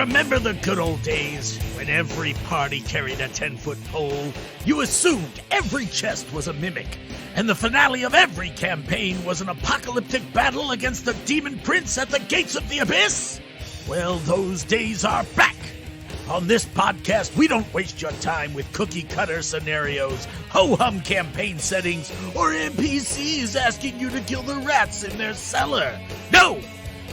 Remember the good old days when every party carried a 10-foot pole? You assumed every chest was a mimic, and the finale of every campaign was an apocalyptic battle against the demon prince at the gates of the abyss? Well, those days are back. On this podcast, we don't waste your time with cookie-cutter scenarios, ho-hum campaign settings, or NPCs asking you to kill the rats in their cellar. No!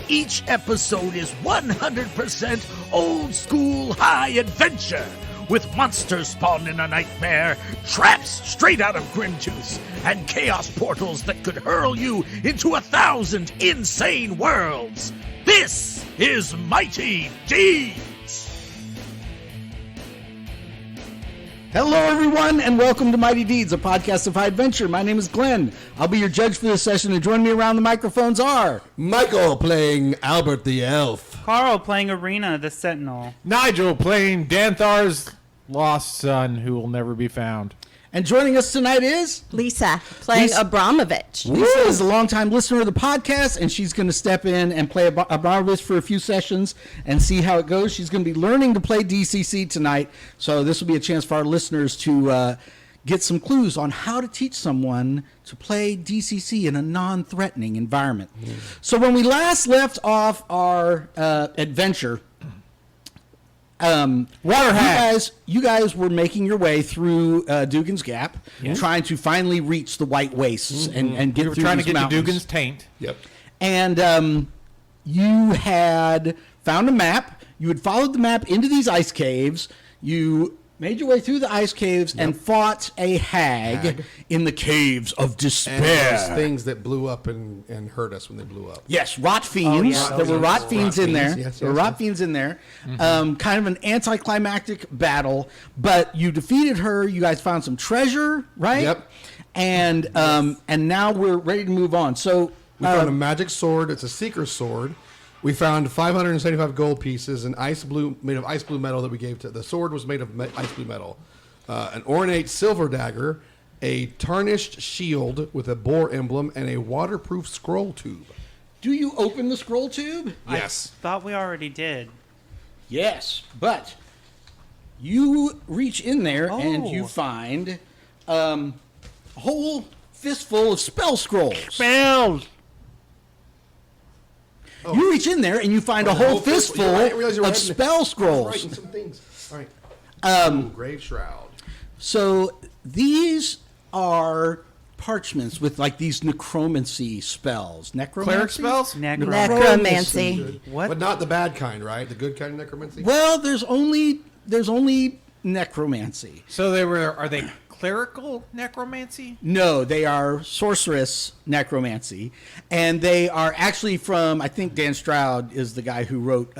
Each episode is 100% old-school high adventure, with monsters spawned in a nightmare, traps straight out of Grimtooth, and chaos portals that could hurl you into 1,000 insane worlds. This is Mighty Deeds! Hello, everyone, and welcome to Mighty Deeds, a podcast of high adventure. My name is Glenn. I'll be your judge for this session, and joining me around the microphones are... Michael playing Albert the Elf. Carl playing Arena the Sentinel. Nigel playing Danthar's lost son who will never be found. And joining us tonight is... Lisa, playing Abromovich. Lisa is a longtime listener of the podcast, and she's going to step in and play Abromovich for a few sessions and see how it goes. She's going to be learning to play DCC tonight, so this will be a chance for our listeners to get some clues on how to teach someone to play DCC in a non-threatening environment. So when we last left off our adventure... You guys were making your way through Dugan's Gap, trying to finally reach the White Wastes and get through trying these to get mountains. to Dugan's Taint. Yep. And you had found a map. You had followed the map into these ice caves. You made your way through the ice caves and fought a hag in the caves of despair. And those things that blew up and hurt us when they blew up. Yes, rot fiends. There were rot fiends in there. There were rot fiends in there. Kind of an anticlimactic battle, but you defeated her. You guys found some treasure, right? Yep. And now we're ready to move on. So we found a magic sword. It's a seeker sword. We found 575 gold pieces, an ice blue made of ice blue metal that we gave to the sword was made of ice blue metal, an ornate silver dagger, a tarnished shield with a boar emblem, and a waterproof scroll tube. do you open the scroll tube? Yes. I thought we already did. Yes, but you reach in there and you find a whole fistful of spell scrolls. Spells! Oh. You reach in there and you find a whole fistful of spell scrolls. Writing some things. All right. Grave Shroud. So these are parchments with like these necromancy spells. Cleric spells? Necromancy. What? But not the bad kind, right? The good kind of necromancy? Well, there's only necromancy. So are they clerical necromancy? No, they are sorceress necromancy. And they are actually from, I think Dan Stroud is the guy who wrote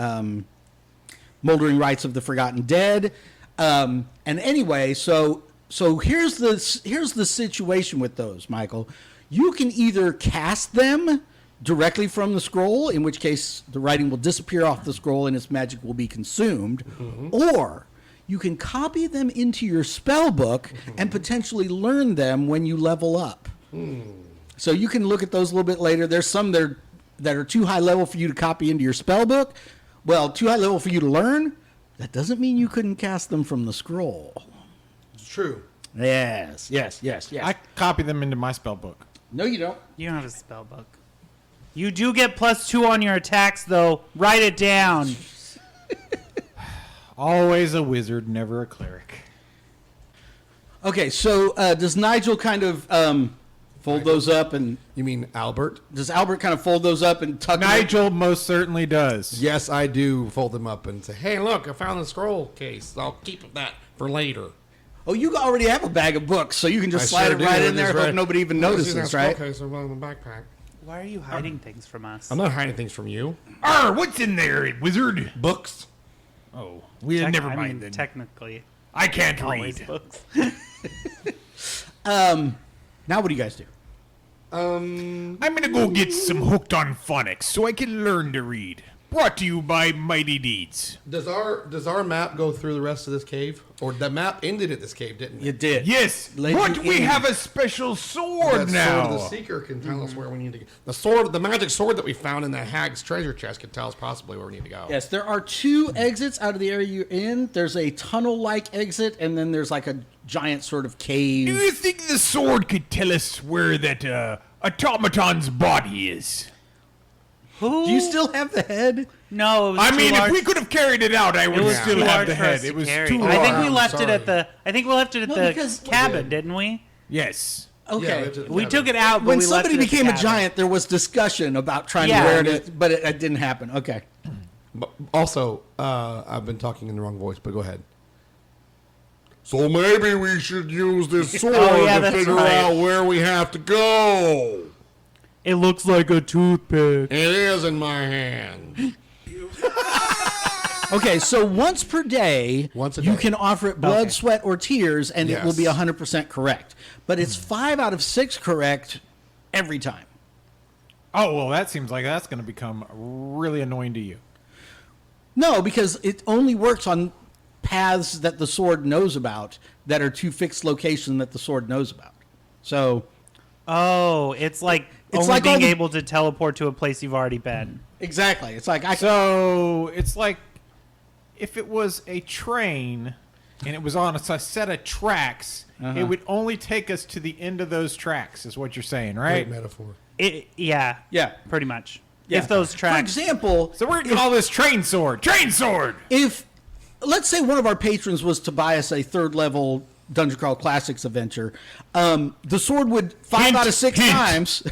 Moldering Rites of the Forgotten Dead. And anyway, so here's the situation with those, Michael. You can either cast them directly from the scroll, in which case the writing will disappear off the scroll and its magic will be consumed, or you can copy them into your spell book and potentially learn them when you level up. So you can look at those a little bit later. There's some that are too high level for you to copy into your spell book. Well, too high level for you to learn. That doesn't mean you couldn't cast them from the scroll. It's true. Yes. I copy them into my spell book. No, you don't. You don't have a spell book. You do get +2 on your attacks, though. Write it down. Always a wizard, never a cleric. Okay, so does Nigel kind of fold those up and... You mean Albert? Does Albert kind of fold those up and tuck them in? Nigel most certainly does. Yes, I do fold them up and say, hey, look, I found the scroll case. I'll keep that for later. Oh, you already have a bag of books, so you can just slide it right in there. Hope nobody even notices, right? Okay, so in the backpack. Why are you hiding things from us? I'm not hiding things from you. What's in there, wizard? Books. Oh, never mind then. Technically. I can't Always read. books. Now what do you guys do? I'm gonna go get some Hooked on Phonics so I can learn to read. Brought to you by Mighty Deeds. Does our map go through the rest of this cave? Or the map ended at this cave, didn't it? You did. Yes, Led but you we in. have a special sword That now. sword of the seeker can tell us where we need to go. The magic sword that we found in the hag's treasure chest can tell us possibly where we need to go. Yes, there are 2 exits out of the area you're in. There's a tunnel-like exit, and then there's like a giant sort of Do cave. you think the sword could tell us where that automaton's body is? Who? Do you still have the head? No, it was I too mean, large. if we could have carried it out, I It would was still too have large the for us head. to It was carry. too I think large. we left it at sorry. the. I think we left it at No, the because- cabin, didn't we? Yes. Okay. We took it out, but When we left somebody it at the became a cabin. giant, there was discussion about trying Yeah. to wear it, but it didn't happen. Okay. But also, I've been talking in the wrong voice, but go ahead. So maybe we should use this sword Oh, yeah, to that's figure right. out where we have to go. It looks like a toothpick. It is in my hand. Okay, so once per day, Once a you day. can offer it blood, Okay. sweat, or tears, and it will be Yes. 100% correct. But it's 5 out of 6 correct every time. Oh, well, that seems like that's going to become really annoying to you. No, because it only works on paths that the sword knows about that are to fixed location that the sword knows about. So, Oh, it's like It's only like all being the- able to teleport to a place you've already been. exactly. It's like, So it's like if it was a train and it was on a set of tracks, it would only take us to the end of those tracks, is what you're saying, right? Great metaphor. Yeah, yeah. pretty much. Yeah. If those For tracks, example, So we're going to call this train sword. Train sword! if let's say one of our patrons was to buy us a 3rd level Dungeon Crawl Classics adventure, the sword would 5 Hint, out of 6 hint. times.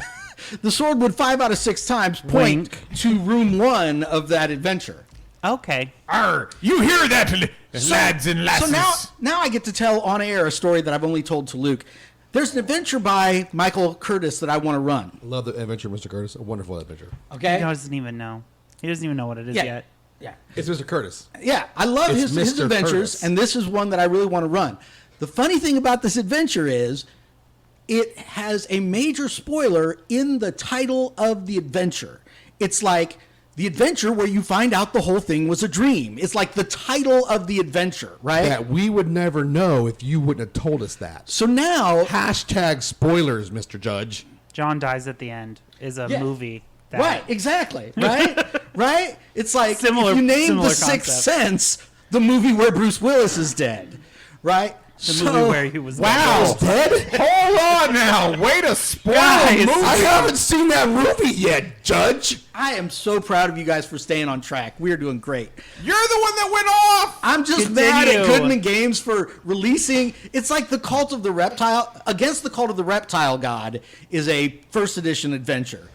The sword would 5 out of 6 times point to room 1 of that adventure. okay. Arr, you hear that, lads and lasses? So now I get to tell on air a story that I've only told to Luke. There's an adventure by Michael Curtis that I want to run. Love the adventure, Mr. Curtis. A wonderful adventure. Okay. He doesn't even know. He doesn't even know what it is yet. Yeah. It's Mr. Curtis. Yeah, I love It's his Mr. adventures, Curtis. and this is one that I really want to run. The funny thing about this adventure is it has a major spoiler in the title of the adventure. It's like the adventure where you find out the whole thing was a dream. It's like the title of the adventure, right? That we would never know if you wouldn't have told us that. So now, Hashtag spoilers, Mr. Judge. John Dies at the End is a Yeah. movie. That, right, exactly, right? Right? It's like Similar- if you name similar The Sixth concept. Sense, the movie where Bruce Willis is dead, right? The movie where he was wow, dead. Hold on now. Way to spoil Guys, the movie. I haven't seen that movie yet, Judge. I am so proud of you guys for staying on track. We are doing great. You're the one that went off. I'm just Continue. mad at Goodman Games for releasing. It's like the Cult of the Reptile Against the Cult of the Reptile God is a 1st edition adventure.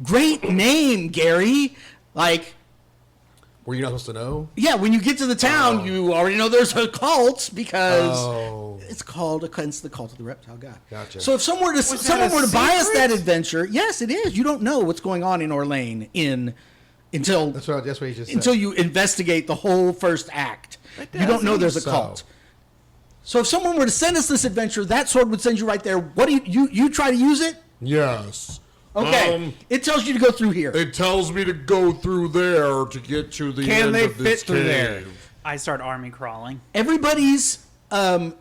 Great name, Gary. Like, Were you not supposed to know? yeah, when you get to the town, you already know there's a cult because Oh. it's called Against the Cult of the Reptile God. Gotcha. So if someone were to buy us that adventure, yes, it is. You don't know what's going on in Orlane until That's what he just said. until you investigate the whole first act. You don't know there's a So. cult. So if someone were to send us this adventure, that sword would send you right there. What do you try to use it? Yes. Okay, it tells you to go through here. It tells me to go through there to get to the Can end they of this fit through there? cave. I start army crawling. Everybody's in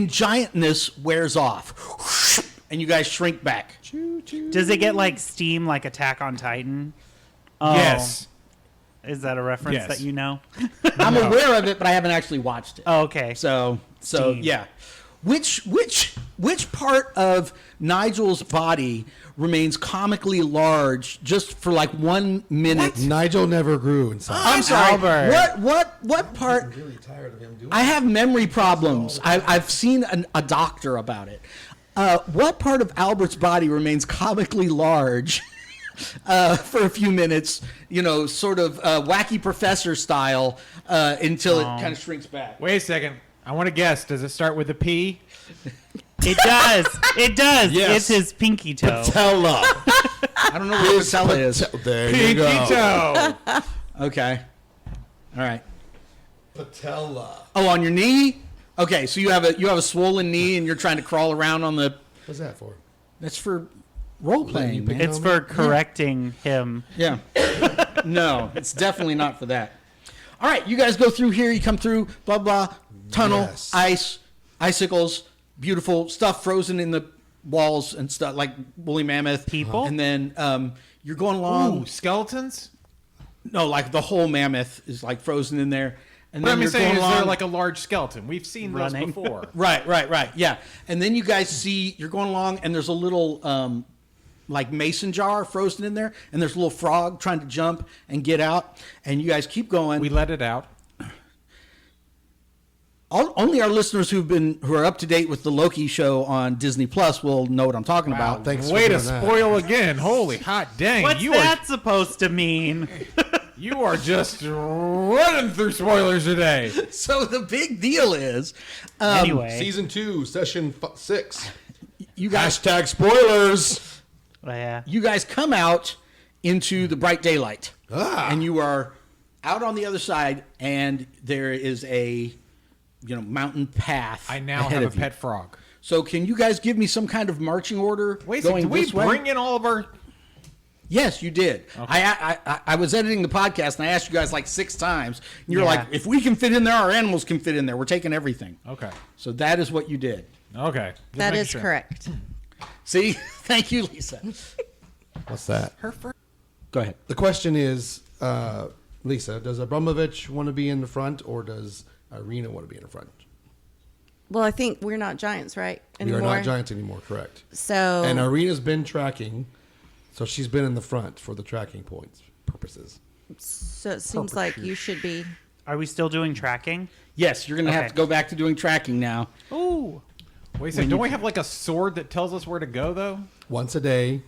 giantness wears off, and you guys shrink back. Does it get like steam, like Attack on Titan? Oh, Yes. Is that a reference Yes. that you know? I'm aware of it, but I haven't actually watched it. Oh, okay. So Steam. yeah. Which part of Nigel's body remains comically large just for like 1 minute? Nigel never grew inside. I'm sorry. Albert. What part? I'm really tired of him doing I have memory problems. I've seen a doctor about it. What part of Albert's body remains comically large for a few minutes? You know, sort of wacky professor style until it kind of shrinks back. Wait a second. I want to guess. Does it start with a P? It does. It does. Yes. It's his pinky toe. Patella. I don't know what patella is. There you Pinky go. toe. Okay. All right. Patella. Oh, on your knee? Okay, so you have a swollen knee and you're trying to crawl around on the. What's that for? That's for role playing, man. It's for correcting him. Yeah. No, it's definitely not for that. All right, you guys go through here. You come through, blah, blah, tunnel, Yes. ice, icicles, beautiful stuff frozen in the walls and stuff like woolly mammoth. People? And then you're going along. Ooh, skeletons? No, like the whole mammoth is like frozen in there. And What then I'm you're saying going is they're along. like a large skeleton. We've seen those Running. before. Right. Yeah. And then you guys see, you're going along and there's a little like mason jar frozen in there. And there's a little frog trying to jump and get out. And you guys keep going. We let it out. Only our listeners who are up to date with the Loki show on Disney Plus will know what I'm talking about. Thanks for Way to doing that. spoil again. Holy hot dang. What's that supposed to mean? You are just running through spoilers today. So the big deal is, Anyway. Season 2, Session 6. you guys Hashtag spoilers. Yeah. you guys come out into the bright daylight, Ah. and you are out on the other side, and there is a mountain path. I now ahead have a of you. pet frog. So can you guys give me some kind of marching order? Wait a second. going Did we this way? bring in all of our... Yes, you did. I was editing the podcast and I asked you guys like 6 times. And you're Yeah. like, if we can fit in there, our animals can fit in there. We're taking everything. Okay. So that is what you did. Okay. Just That making is sure. correct. See? Thank you, Lisa. What's that? Go ahead. The question is, Lisa, does Abromovich want to be in the front or does Irina want to be in the front? Well, I think we're not giants, right? Anymore. We are not giants anymore, correct. So And Irina's been tracking, so she's been in the front for the tracking points purposes. it seems like you should be. Are we still doing tracking? Yes, you're going to have Okay. to go back to doing tracking now. Ooh. Wait a second. Don't we have like a sword that tells us where to go, though? Once a day.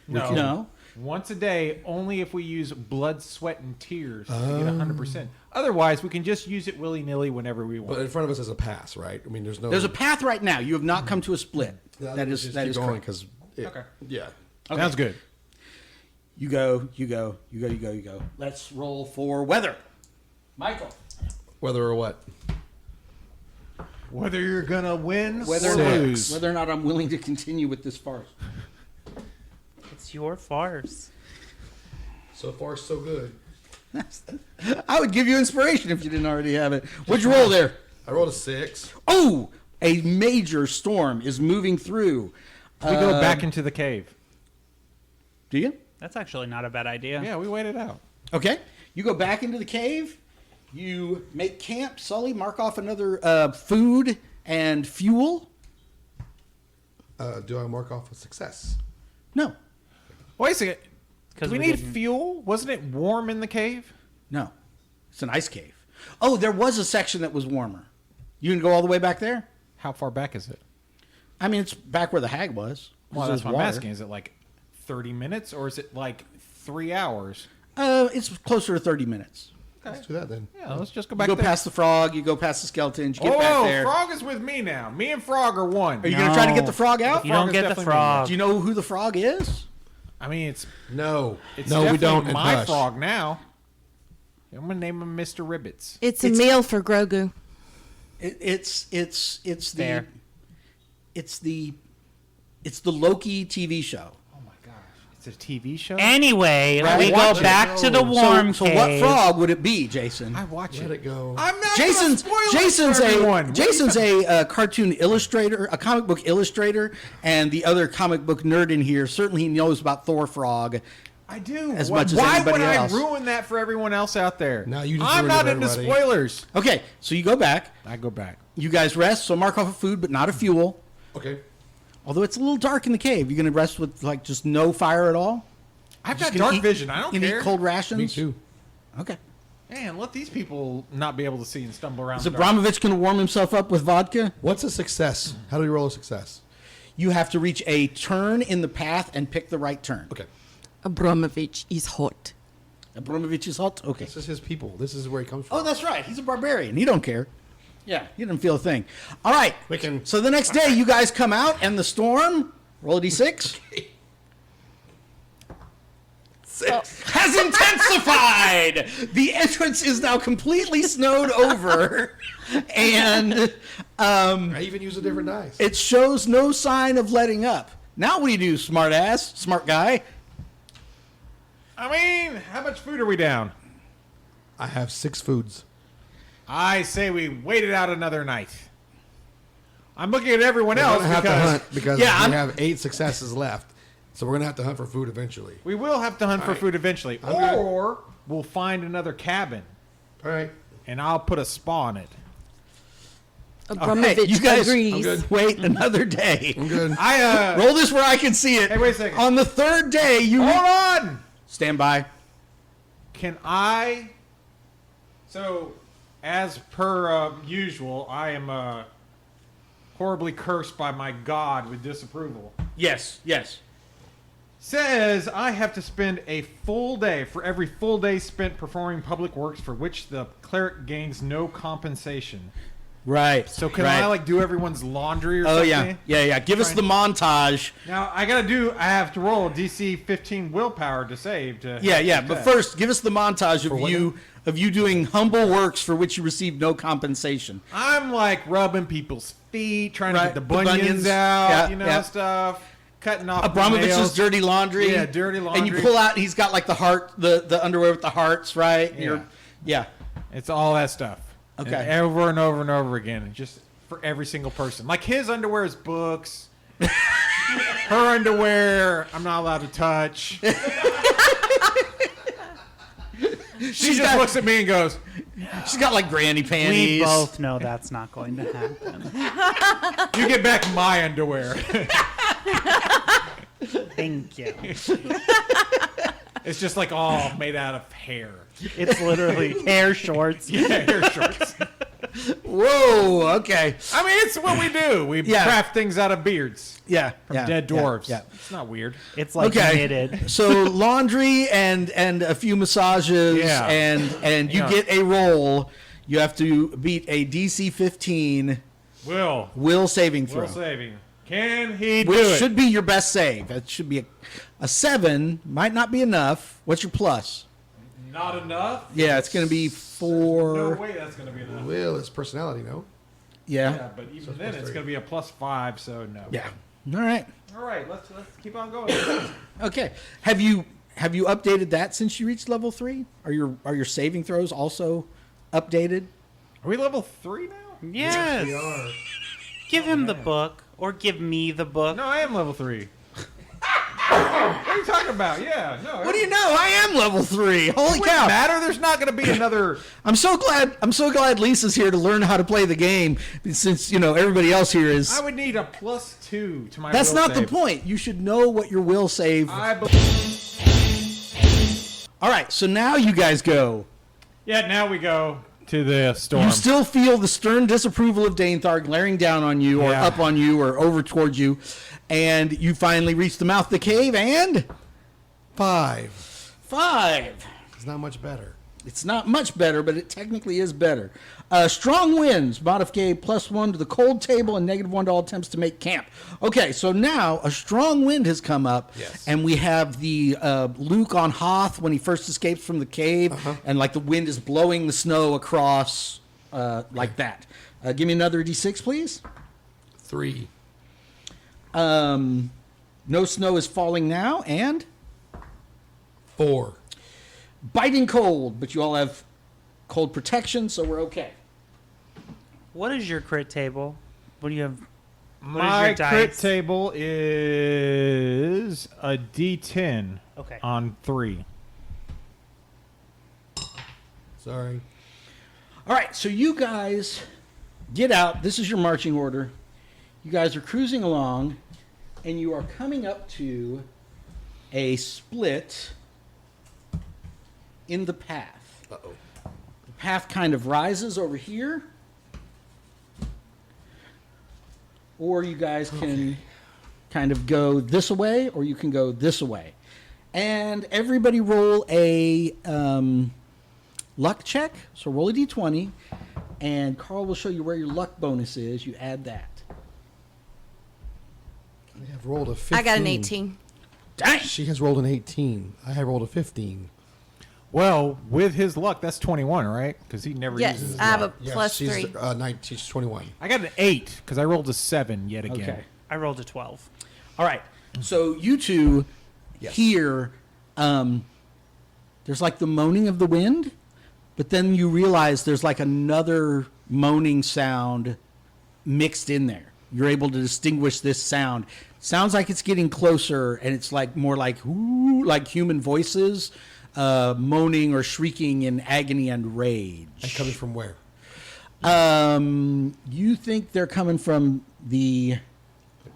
No. Once a day, only if we use blood, sweat, and tears to get 100%. Otherwise, we can just use it willy-nilly whenever we But want. in front of us is a pass, right? I mean, there's no... There's a path right now. You have not come to a split. That is just that keep is going correct. because... Okay. Yeah. Okay. Sounds good. You go. Let's roll for weather. Michael. Whether or what? Whether you're going to win Whether or lose. or not I'm willing to continue with this farce. It's your farce. So far, so good. I would give you inspiration if you didn't already have it. What'd you roll there? I rolled a 6. Oh, a major storm is moving through. We go back into the cave. Do you? That's actually not a bad idea. Yeah, we waited out. Okay. You go back into the cave. You make camp. Sully, mark off another food and fuel. Do I mark off a success? No. Wait a second. Because Do we need fuel? Wasn't it warm in the cave? No. It's an ice cave. Oh, there was a section that was warmer. You can go all the way back there? How far back is it? I mean, it's back where the hag was. Well, There's that's what I'm water. asking. Is it like 30 minutes or is it like 3 hours? It's closer to 30 minutes. Let's do that then. Yeah, let's just go You back go there. past the frog. You go past the skeletons. You get Whoa, back whoa, there. Frog is with me now. Me and Frog are one. Are you going to try to get the frog out? You don't Frog is get the definitely frog. Do you know who the frog is? I mean, it's No. it's no, we definitely don't. and my hush. frog now. I'm gonna name him Mr. Ribbits. It's a meal for Grogu. It's Fair. the Loki TV show. Oh my gosh, it's a TV show. Anyway, Right. we go Watch it. back to the warm So cave. what frog would it be, Jason? I watch Let it go. I'm not Jason's gonna spoil Jason's it for everyone. a Jason's a cartoon illustrator, a comic book illustrator, and the other comic book nerd in here certainly knows about Thor Frog. I do. as Why- much as Why anybody would else. I ruin that for everyone else out there? No, you just I'm ruined not it, into everybody. spoilers. Okay, so you go back. I go back. You guys rest. So mark off a food, but not a fuel. Okay. Although it's a little dark in the cave, you're going to rest with like just no fire at all. I've Just got gonna dark eat- vision. I don't you care. Eat cold rations. Me too. Okay. Man, let these people not be able to see and stumble around. Is in the dark. Abromovich going to warm himself up with vodka? What's a success? How do we roll a success? You have to reach a turn in the path and pick the right turn. Okay. Abramovich is hot. Abramovich is hot. Okay. This is his people. This is where he comes from. Oh, that's right. He's a barbarian. He don't care. Yeah, he didn't feel a thing. All right. We can- So the next day, you guys come out, and the storm, roll a d6, has intensified. The entrance is now completely snowed over, and I even use a different dice. it shows no sign of letting up. Now what do you do, smart ass, smart guy? I mean, how much food are we down? I have 6 foods. I say we wait it out another night. I'm looking at everyone We're else gonna have to because hunt because Yeah, we have 8 successes left. So we're gonna have to hunt for food eventually. we will have to hunt for food eventually, or we'll find another cabin All right. and I'll put a spa on it. Abromovich Hey, you guys, agrees. wait another day. I'm good. I Roll this where I can see it. Hey, wait a second. On the 3rd day, you hold on. stand by. Can I? So, as per usual, I am horribly cursed by my god with disapproval. Yes, yes. Says I have to spend a full day for every full day spent performing public works for which the cleric gains no compensation. Right. So can right. I like do everyone's laundry or Oh something? yeah. Give us the montage. Now I have to roll DC 15 willpower to save. To Yeah. But first, give us the montage of you doing humble works for which you received no compensation. I'm like rubbing people's feet, trying to Right, get the the bunions, bunions. out, Yeah. stuff. Cutting off Abramovich's nails. dirty laundry. Yeah, dirty laundry. And you pull out. He's got like the heart, the underwear with the hearts, right? Yeah. Yeah. It's all that stuff. Okay. And over and over and over again, and just for every single person. Like his underwear is books. Her underwear, I'm not allowed to touch. She just looks at me and goes, She's got like granny panties. We both know that's not going to happen. "You get back my underwear." Thank you. It's just like all made out of hair. It's literally hair shorts. Yeah, hair shorts. Whoa. Okay. I mean, it's what we do. We Yeah. craft things out of beards Yeah. from yeah, dead yeah, dwarves. Yeah. It's not weird. It's like Okay. knitted. So laundry and a few massages Yeah. and you Yeah. get a roll. You have to beat a DC 15 will saving throw. Will saving. Can he do Which it? should be your best save. It should be a 7. Might not be enough. What's your plus? Not enough? Yeah, it's going to be 4. No way that's going to be enough. Will is personality, no? Yeah. Yeah, but even then plus it's 3. going to be a +5, so no. Yeah. All right. All right, let's keep on going. Okay. Have you updated that since you reached level 3? Are your saving throws also updated? Are we level 3 now? Yes. We are. Give him the book, or give me the book. No, I am level 3. What are you talking about? Yeah, no. What do you know? I am level 3. Holy It wouldn't cow. matter. There's not going to be another. I'm so glad Lisa's here to learn how to play the game since, everybody else here is. I would need a +2 to my. That's will not the save. point. You should know what your will save. I believe. All right, so now you guys go. Yeah, now we go to the storm. You still feel the stern disapproval of Danethar glaring down on you or Yeah. up on you or over towards you. And you finally reach the mouth of the cave and 5. 5. It's not much better. It's not much better, but it technically is better. Strong winds modify +1 to the cold table and -1 to all attempts to make camp. Okay, so now a strong wind has come up, Yes. and we have the Luke on Hoth when he first escapes from the cave, and like the wind is blowing the snow across like that. Give me another D6, please. 3. No snow is falling now, and 4. biting cold, but you all have cold protection, so we're okay. What is your crit table? What do you have? What is My your crit dice? table is a D10 Okay. on 3. Sorry. All right, so you guys get out. This is your marching order. You guys are cruising along, and you are coming up to a split in the path. Uh-oh. The path kind of rises over here, or you guys can kind of go this way, or you can go this way. And everybody roll a luck check. So roll a d20, and Carl will show you where your luck bonus is. You add that. I have rolled a 15. I got an 18. Dang! She has rolled an 18. I have rolled a 15. Well, with his luck, that's 21, right? Because he never Yes, uses his I have a luck. plus she's, 3. 19, she's 21. I got an 8 because I rolled a 7 yet again. Okay. I rolled a 12. All right. So you two hear there's like the moaning of the wind, but then you realize there's like another moaning sound mixed in there. You're able to distinguish this sound. Sounds like it's getting closer, and it's like more like whoo, like human voices moaning or shrieking in agony and rage. And coming from where? You think they're coming from the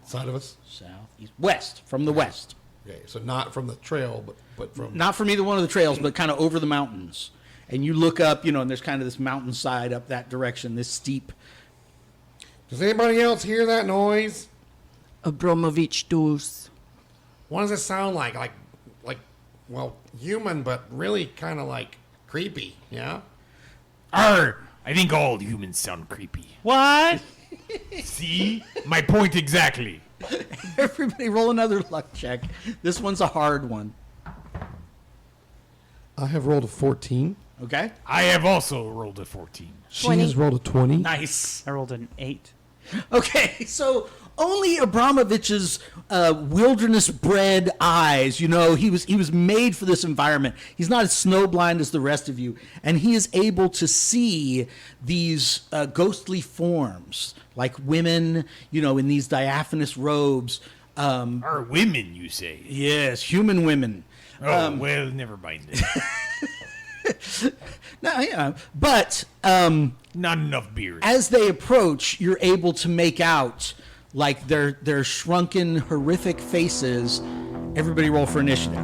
Side of us? southeast, west, from the west. Okay, so not from the trail, but from... Not from either one of the trails, but kind of over the mountains. And you look up, and there's kind of this mountainside up that direction, this steep. Does anybody else hear that noise? Abromovich does. What does it sound like? Like, well, human, but really kind of like creepy, yeah? I think all humans sound creepy. What? See? My point exactly. Everybody roll another luck check. This one's a hard one. I have rolled a 14. Okay? I have also rolled a 14. She 20. has rolled a 20. Nice. I rolled an 8. Okay, so only Abramovich's wilderness-bred eyes, he was made for this environment. He's not as snowblind as the rest of you, and he is able to see these ghostly forms, like women, in these diaphanous robes. Are women, you say? Yes, human women. Oh, well, never mind then. No, yeah, but Not enough beer. as they approach, you're able to make out like their shrunken, horrific faces. Everybody roll for initiative.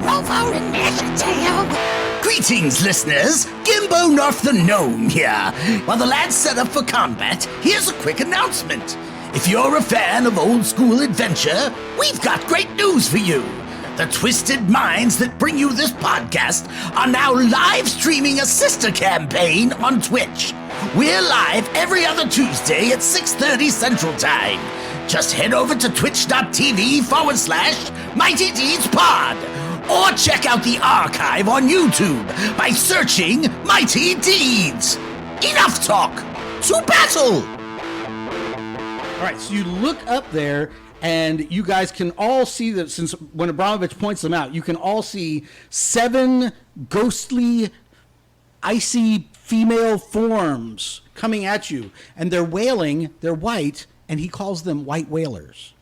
Roll for initiative! Greetings, listeners. Gimbo North the Gnome here. While the lads set up for combat, here's a quick announcement. If you're a fan of old school adventure, we've got great news for you. The twisted minds that bring you this podcast are now live streaming a sister campaign on Twitch. We're live every other Tuesday at 6:30 Central Time. Just head over to twitch.tv/Mighty Deeds Pod, or check out the archive on YouTube by searching Mighty Deeds. Enough talk! To battle! All right, so you look up there, and you guys can all see that since when Abramovich points them out, you can all see 7 ghostly, icy female forms coming at you. And they're wailing, they're white, and he calls them white whalers.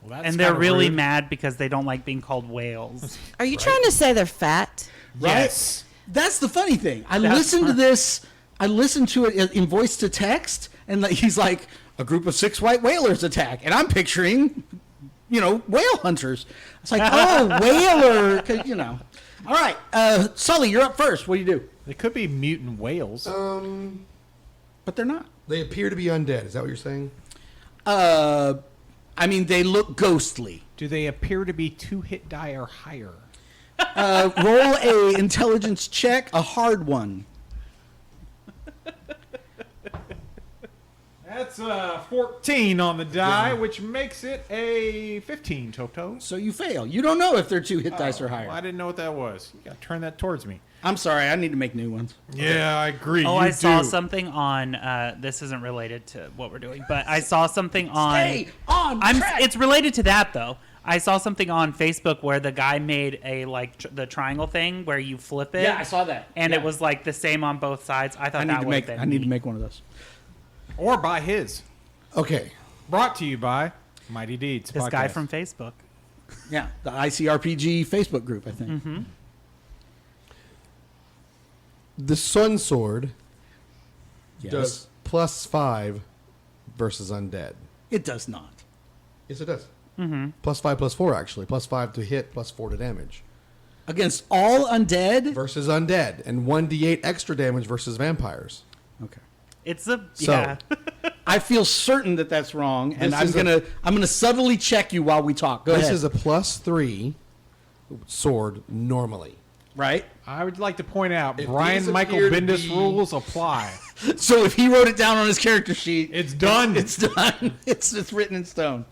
Well, that's And they're kinda really rude. mad because they don't like being called whales. Are you trying to say they're fat? Right? Yes. That's the funny thing. I That's listened to fun. this, I listened to it in voice to text, and he's like, a group of 6 white whalers attack. And I'm picturing, whale hunters. It's like, oh, whaler. 'Cause, All right, Sully, you're up first. What do you do? They could be mutant whales. But they're not. They appear to be undead. Is that what you're saying? They look ghostly. Do they appear to be 2-hit die or higher? Roll a intelligence check, a hard one. That's a 14 on the die, which makes it a 15, Toto. So you fail. You don't know if they're 2 hit dice or higher. Well, I didn't know what that was. You gotta turn that towards me. I'm sorry. I need to make new ones. Yeah, I agree. Oh, I saw something on. This isn't related to what we're doing, but I saw something on. Stay on track. It's related to that though. I saw something on Facebook where the guy made a the triangle thing where you flip it. Yeah, I saw that. and Yeah. it was like the same on both sides. I thought I need that to would make. have been. I need to neat. make one of those. Or buy his. Okay. Brought to you by Mighty Deeds. This guy podcast. from Facebook. Yeah, the ICRPG Facebook group, I think. Mm-hmm. The Sun Sword Yes. does +5 versus undead. It does not. Yes, it does. Mm-hmm. +5, +4, actually. +5 to hit, +4 to damage. Against all undead. Versus undead. And 1d8 extra damage versus vampires. Okay. It's a So- yeah. I feel certain that that's wrong, and This I'm is gonna subtly check you while we talk. Go This ahead. is a +3 sword normally. Right. I would like to point out, If Brian these Michael appear to Bendis be- rules apply. So if he wrote it down on his character sheet, It's done. It's done. It's written in stone.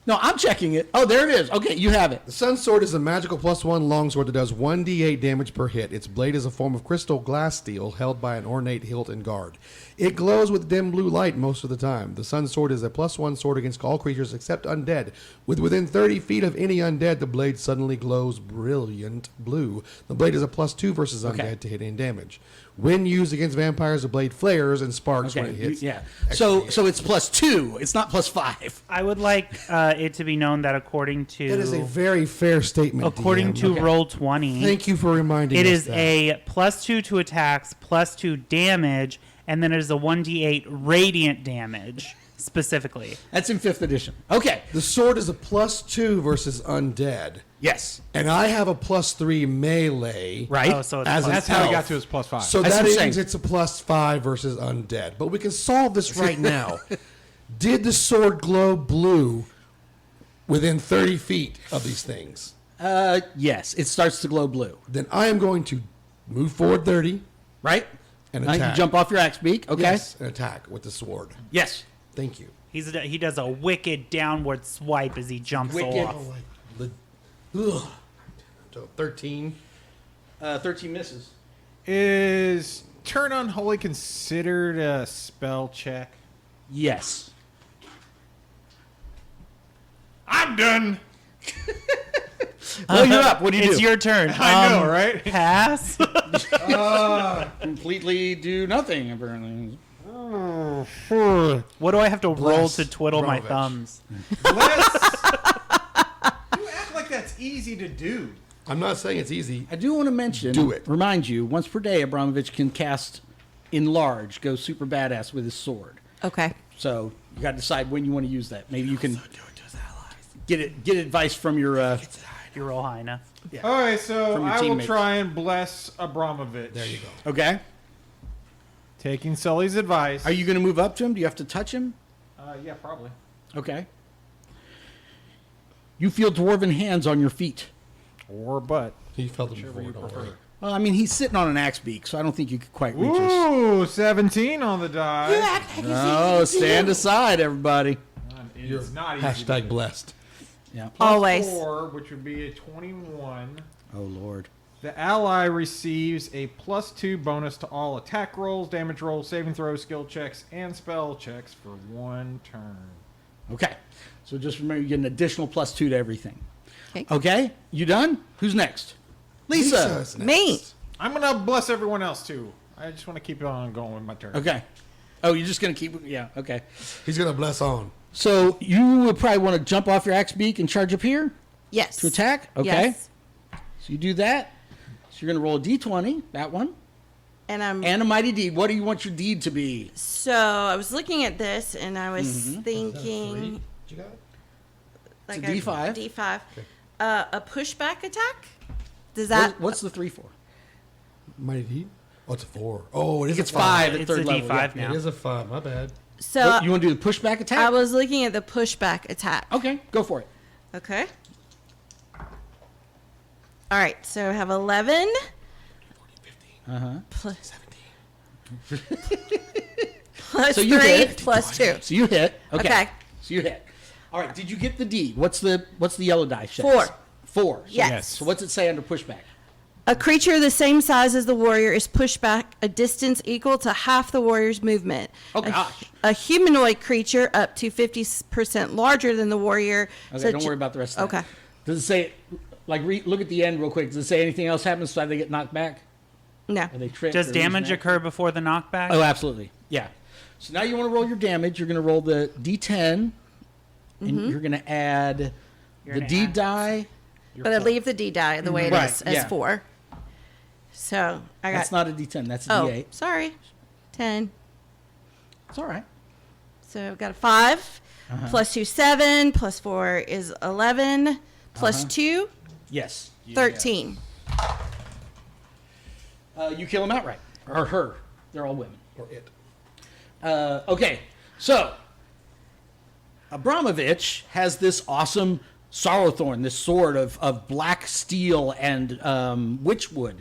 No, I'm checking it. Oh, there it is. Okay, you have it. The Sun Sword is a magical +1 longsword that does 1d8 damage per hit. Its blade is a form of crystal glass steel held by an ornate hilt and guard. It glows with dim blue light most of the time. The Sun Sword is a +1 sword against all creatures except undead. Within 30 feet of any undead, the blade suddenly glows brilliant blue. The blade is a +2 versus undead to hit and damage. When used against vampires, the blade flares and sparks when it hits. Yeah. So it's +2. It's not +5. I would like it to be known that according to That is a very fair statement. according DM. to Roll20, Thank you for reminding it us is that. a +2 to attacks, +2 damage, and then it is a 1d8 radiant damage specifically. That's in 5th edition. Okay. The sword is a +2 versus undead. Yes. And I have a +3 melee. Right? Oh, so it's As an That's how he elf. got to his +5. So That's that what I'm means saying. it's a +5 versus undead. But we can solve this right now. Did the sword glow blue within 30 feet of these things? Yes. It starts to glow blue. Then I am going to move forward 30 Right? and Now you attack. jump off your axe beak. Okay. Yes, and attack with the sword. Yes. Thank you. He does a wicked downward swipe as he jumps Wicked. off. Ugh. So 13. 13 misses. Is Turn Unholy considered a spell check? Yes. I'm done. Well, you're up. What do you It's do? your turn. I know, right? Pass. Completely do nothing, apparently. What do I have to roll Bless to twiddle my Abromovich. thumbs? You act like that's easy to do. I'm not saying it's easy. I do want to mention, Do it. remind you, once per day, Abramovich can cast enlarge, go super badass with his sword. Okay. So you got to decide when you want to use that. Maybe you can get advice from your. You roll high enough. All right, so From your I will teammates. try and bless Abramovich. There you go. Okay. Taking Sully's advice. Are you going to move up to him? Do you have to touch him? Yeah, probably. Okay. You feel dwarven hands on your feet. Or butt. He felt it before. Don't worry. Well, I mean, he's sitting on an axe beak, so I don't think you could quite reach us. Ooh, 17 on the die. Oh, stand aside, everybody. It's not easy. Hashtag blessed. Yeah. Always. 4, which would be a 21. Oh, Lord. The ally receives a +2 bonus to all attack rolls, damage rolls, saving throws, skill checks, and spell checks for 1 turn. Okay. So just remember, you get an additional +2 to everything. Okay. Okay? You done? Who's next? Lisa. Lisa's next. Me. I'm gonna bless everyone else too. I just want to keep on going with my turn. Okay. Oh, you're just going to keep. Yeah, okay. He's going to bless on. So you would probably want to jump off your axe beak and charge up here Yes. to attack? Okay. Yes. So you do that. So you're going to roll a d20, that one, And I'm and a mighty deed. What do you want your deed to be? so I was looking at this and I was thinking You got it? like It's a D5. D5. A pushback attack? Does that What's the 3 for? Mighty deed? Oh, it's a 4. Oh, it is It's a 5. at It's third a level. D5 yeah. now. It is a 5. My bad. so You want to do the pushback attack? I was looking at the pushback attack. Okay, go for it. Okay. All right, so I have 11 plus plus So you 3 hit. plus 2. So you hit. Okay. Okay. So you hit. All right. Did you get the deed? What's the yellow die? Says? 4. 4. So, Yes. So what's it say under pushback? A creature the same size as the warrior is pushed back a distance equal to half the warrior's movement. Oh, gosh. A humanoid creature up to 50% larger than the warrior. Okay. Don't worry about the rest of that. Okay. Does it say, like, look at the end real quick. Does it say anything else happens so they get knocked back? No. Are they tripped? Does or damage lose an occur before the knockback? Oh, absolutely. Yeah. So now you want to roll your damage. You're going to roll the d10, and you're going to add You're the gonna D add- die. But I leave the D die the way it Right, is as yeah. 4. So I got. That's not a d10. That's a oh, d8. sorry. 10. It's all right. So I've got a 5. Plus 2, 7. Plus 4 is 11. Plus 2, Yes. 13. You kill him outright. Or her. They're all women. Or it. Okay, so Abramovich has this awesome Sorrowthorn, this sword of black steel and witchwood,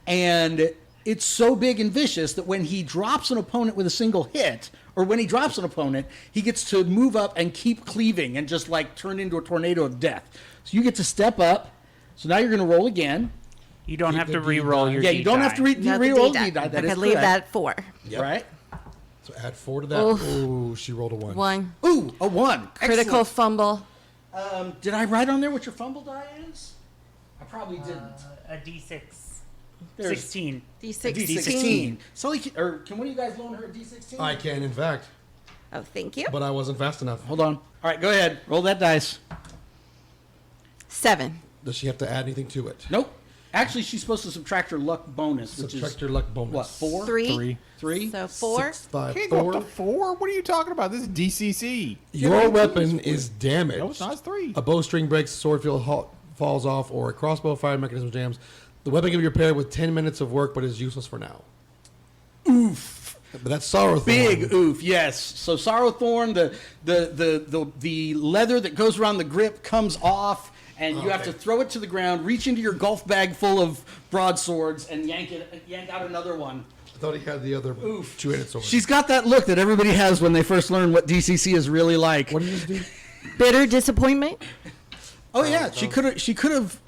and it's so big and vicious that when he drops an opponent with a single hit, or when he drops an opponent, he gets to move up and keep cleaving and just like turn into a tornado of death. So you get to step up. So now you're going to roll again. You don't have to re-roll your Yeah, you don't have to re-roll the D-die. That I is could leave correct. that at 4. Yep. Right? So add 4 to that. Oof. Ooh, she rolled a 1. 1. Ooh, a 1. Critical Excellent. fumble. Did I write on there what your fumble die is? I probably didn't. A D6. There's 16. D16. D16. Sully, or can one of you guys loan her a D16? I can, in fact, Oh, thank you. but I wasn't fast enough. Hold on. All right, go ahead. Roll that dice. 7. Does she have to add anything to it? Nope. Actually, she's supposed to subtract her luck bonus, which Subtract is your luck bonus. what, 4? 3. 3? So 4. 6, 5, Can't go up 4. to 4. What are you talking about? This is DCC. Your weapon is damaged. No, it's not. It's 3. A bowstring breaks, sword field falls off, or a crossbow fire mechanism jams. The weapon can be repaired with 10 minutes of work, but is useless for now. Oof. But that's Sorrowthorn. Big oof, yes. So Sorrowthorn, the leather that goes around the grip comes off, and you have to throw it to the ground, reach into your golf bag full of broadswords, and yank out another one. I thought he had the other two-handed sword. She's got that look that everybody has when they first learn what DCC is really like. What did you just do? Bitter disappointment. Oh yeah, she could have.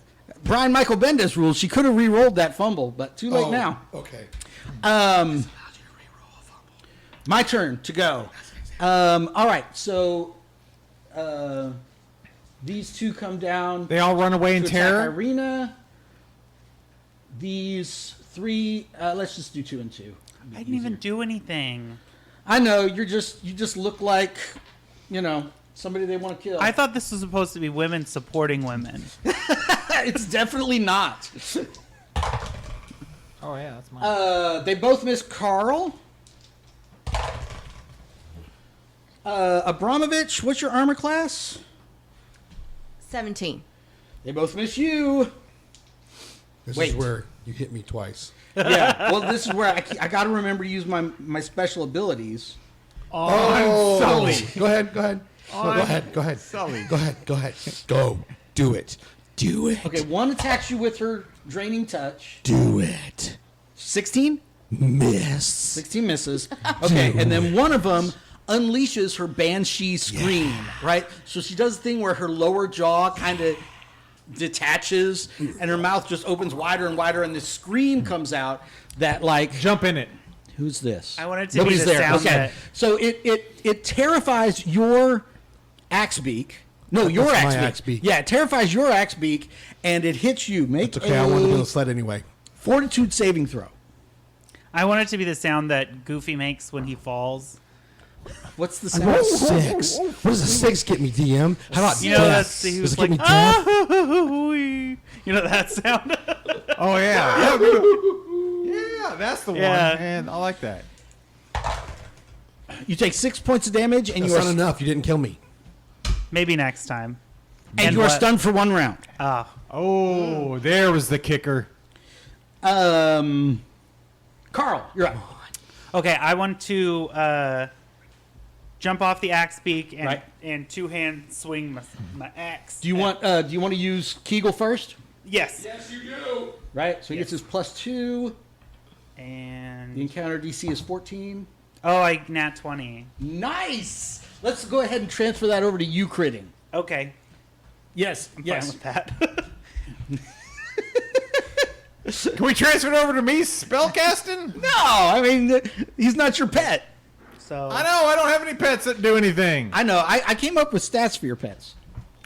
Brian Michael Bendis rules. She could have re-rolled that fumble, but too late now. Okay. My turn to go. All right, so these two come down. They all run away in to attack terror. Irina. These 3. Let's just do 2 and 2. I didn't even do anything. I know you just look like, somebody they want to kill. I thought this was supposed to be women supporting women. It's definitely not. Oh, yeah, that's mine. They both miss Carl. Abromovich, what's your armor class? 17. They both miss you. This Wait. is where you hit me twice. Yeah. Well, this is where I got to remember to use my special abilities. Oh, Sully. Go ahead. Go ahead. Sully. Go ahead. Go. Do it. Do it. Okay, one attacks you with her draining touch. Do it. 16? Miss. 16 misses. Okay, and then one of them unleashes her banshee scream, right? So she does the thing where her lower jaw kind of detaches and her mouth just opens wider and wider, and this scream comes out that like, Jump in it. who's this? I want it to Nobody's be the there. sound Okay, that... so it terrifies your axe beak. No, your That's my axe beak. axe beak. Yeah, it terrifies your axe beak, and it hits you. Make It's okay. I wanted to be on a the sled anyway. fortitude saving throw. I want it to be the sound that Goofy makes when he falls. What's the I sound? rolled 6. What does a 6 get me, DM? How about You know, death? he Does was it like, get me death? you know that sound? Oh, yeah. Yeah, that's the Yeah. one. And I like that. You take 6 points of damage, and That's you are not enough. You didn't kill me. Maybe next time. and you are what? stunned for 1 round. Oh, there was the kicker. Carl, you're up. Okay, I want to jump off the axe beak and Right. and two-hand swing my axe. Do you want to use Kegel first? Yes. Right. So he gets his +2. The And encounter DC is 14. oh, I nat 20. Nice. Let's go ahead and transfer that over to you critting. Okay, Yes. fine Yes. with that. Can we transfer it over to me spellcasting? No, I mean he's not your pet. So I know. I don't have any pets that do anything. I know. I came up with stats for your pets.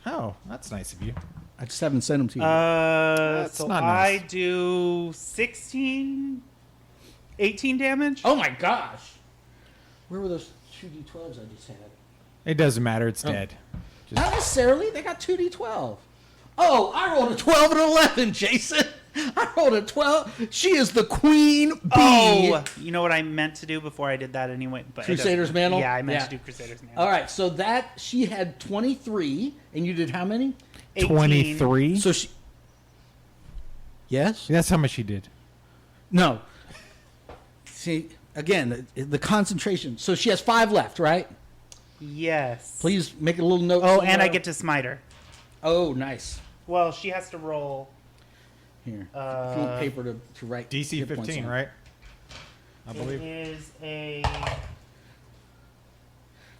Oh, that's nice of you. I just haven't sent them to you. That's so not nice. I do 18 damage. Oh my gosh. Where were those 2d12s I just had? It doesn't matter. It's dead. Not necessarily. They got 2d12. Oh, I rolled a 12 and an 11, Jason. I rolled a 12. She is the queen bee. Oh, you know what I meant to do before I did that anyway? But it Crusader's doesn't- Mantle? Yeah, I meant Yeah. to do Crusader's Mantle. All right, so that she had 23, and you did how many? 18. 23. So she. Yes? That's how much he did. No. See, again, the concentration. So she has 5 left, right? Yes. Please make a little note. Oh, and I somewhere. get to smite her. Oh, nice. Well, she has to roll. Here. If you want paper to write. DC hit points 15, on. right? I believe. It is a.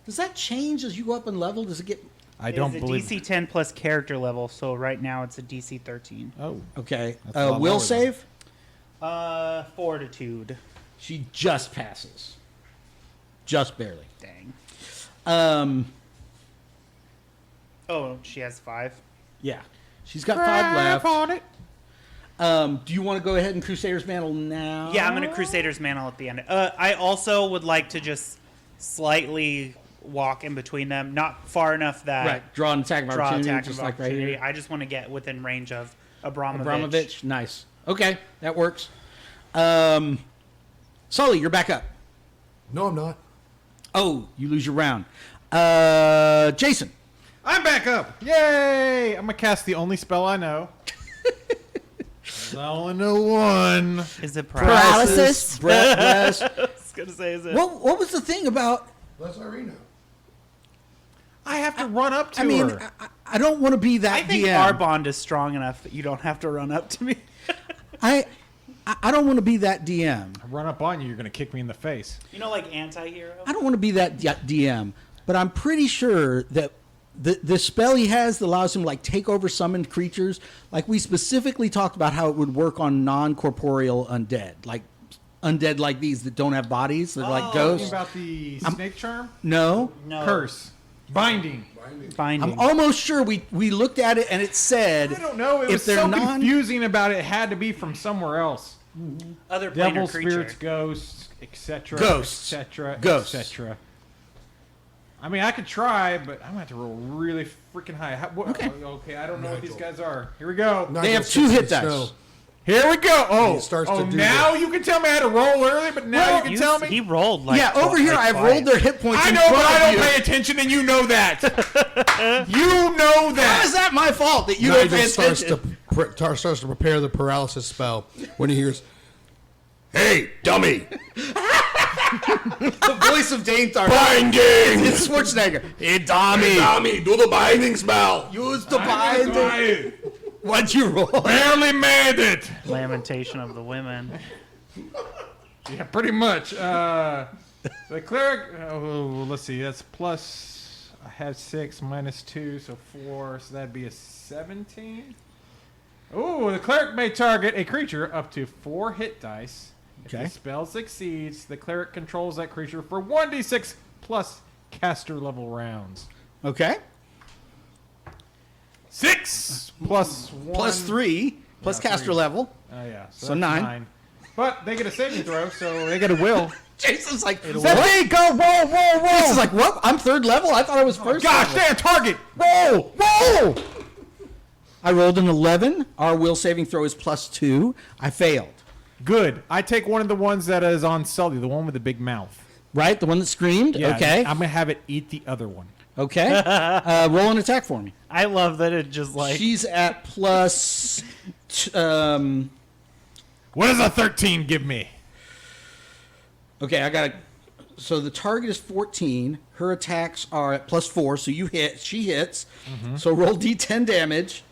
Does that change as you go up in level? Does it get... I don't It's a believe. DC 10 plus character level, so right now it's a DC 13. Oh, Okay. That's a lot Will lower save? Fortitude. She just passes. Just barely. Dang. Oh, she has 5. yeah. She's got 5 left. on it. Do you want to go ahead and Crusader's Mantle now? Yeah, I'm going to Crusader's Mantle at the end. I also would like to just slightly walk in between them, not far enough that Right. Draw an attack of draw opportunity, attack just of like right opportunity. here. I just want to get within range of Abramovich. Abramovich. Nice. Okay, that works. Sully, you're back up. No, I'm not. Oh, you lose your round. Jason. I'm back up. Yay! I'm gonna cast the only spell I know. I only know one. Is it Paralysis. Breathless. I was going to say, is it? What was the thing about... That's Irina. I have to run up to I mean, her. I don't want to be that I think DM. our bond is strong enough that you don't have to run up to me. I don't want to be that DM. I run up on you, you're gonna kick me in the face. You know, like anti-hero? I don't want to be that DM. But I'm pretty sure that the spell he has that allows him to like take over summoned creatures, like we specifically talked about how it would work on non-corporeal undead, like undead like these that don't have bodies, they're like Talking ghosts. about the snake charm? No. No. Curse. Binding. Binding. I'm almost sure we looked at it and it said I don't know. It if was they're so non- confusing about it. It had to be from somewhere else. Other planar Devil, creature. spirits, ghosts, etc. Ghosts. etc. Ghosts. etc. I mean, I could try, but I'm gonna have to roll really freaking high. Okay, I don't know what these guys are. Here we go. They have 2 hit dice. Here we go. Oh, It starts to do now this. you can tell me I had to roll early, but now you can tell me. He rolled like Yeah, over here I've rolled their hit points. I in know, but front I of don't you. pay attention, and you know that. You know How that. is that my fault that you don't Nigel pay starts attention? starts to prepare the paralysis spell when he hears, "Hey, dummy, The voice of Danetar. binding! It's Schwarzenegger. Hey, Tommy. Dummy, do the binding spell." Use the binding. What'd you roll? Barely made it. Lamentation of the women. Yeah, pretty much. The cleric. Oh, let's see. That's plus. I had 6 minus 2, so 4. So that'd be a 17. Oh, the cleric may target a creature up to 4 hit dice. If Okay. the spell succeeds, the cleric controls that creature for 1d6 plus caster level rounds. Okay. 6 plus 1. Plus 3, plus Yeah, caster 3. level. Oh, yeah. So that's 9. But they get a saving throw, so they get a will. Jason's like, Let what? me go. Roll, roll, roll. Jason's like, what? I'm 3rd level? I thought I was 1st Gosh, level. damn, target. Roll, roll. I rolled an 11. Our will saving throw is plus 2. I failed. Good. I take one of the ones that is on Sully, the one with the big mouth. Right? The one that screamed? Yeah, Okay. I'm going to have it eat the other one. Okay. Roll an attack for me. I love that it just like. She's at plus... What does a 13 give me? Okay, I got to... So the target is 14. Her attacks are at plus 4, so you hit. She hits. So roll D10 damage.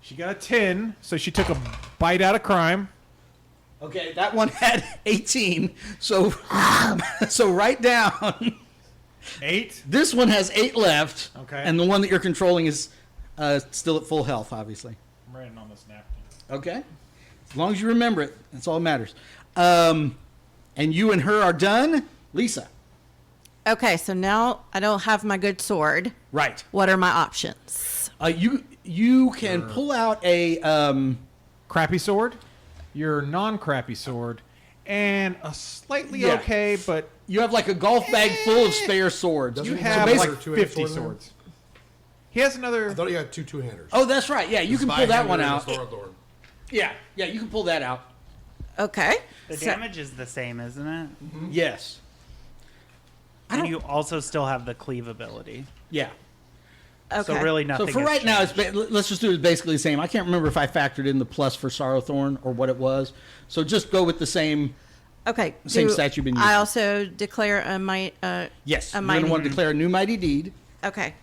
She got a 10, so she took a bite out of crime. Okay, that one had 18. So so write down. 8. This one has 8 left. Okay. And the one that you're controlling is still at full health, obviously. I'm writing on this napkin. Okay. As long as you remember it, that's all that matters. And you and her are done. Lisa. Okay, so now I don't have my good sword. Right. What are my options? You can pull out a Crappy sword, your non-crappy sword, and a slightly Yeah. okay, but you have like a golf bag full of spare swords. Doesn't you he have have like a two-handed 50 sword in there? swords. He has another... I thought he had two two-handers. Oh, that's right. Yeah, you can pull that one out. Lord. Yeah, you can pull that out. Okay. The so- damage is the same, isn't it? Yes. And you also still have the cleave ability. Yeah. Okay. So really nothing. So for has right now, it's changed. let's just do it basically the same. I can't remember if I factored in the plus for Sorrowthorn or what it was. So just go with the same. Okay. Same stat you've been I using. also declare a might. Yes. A You're going to mighty. want to declare a new mighty deed. Okay.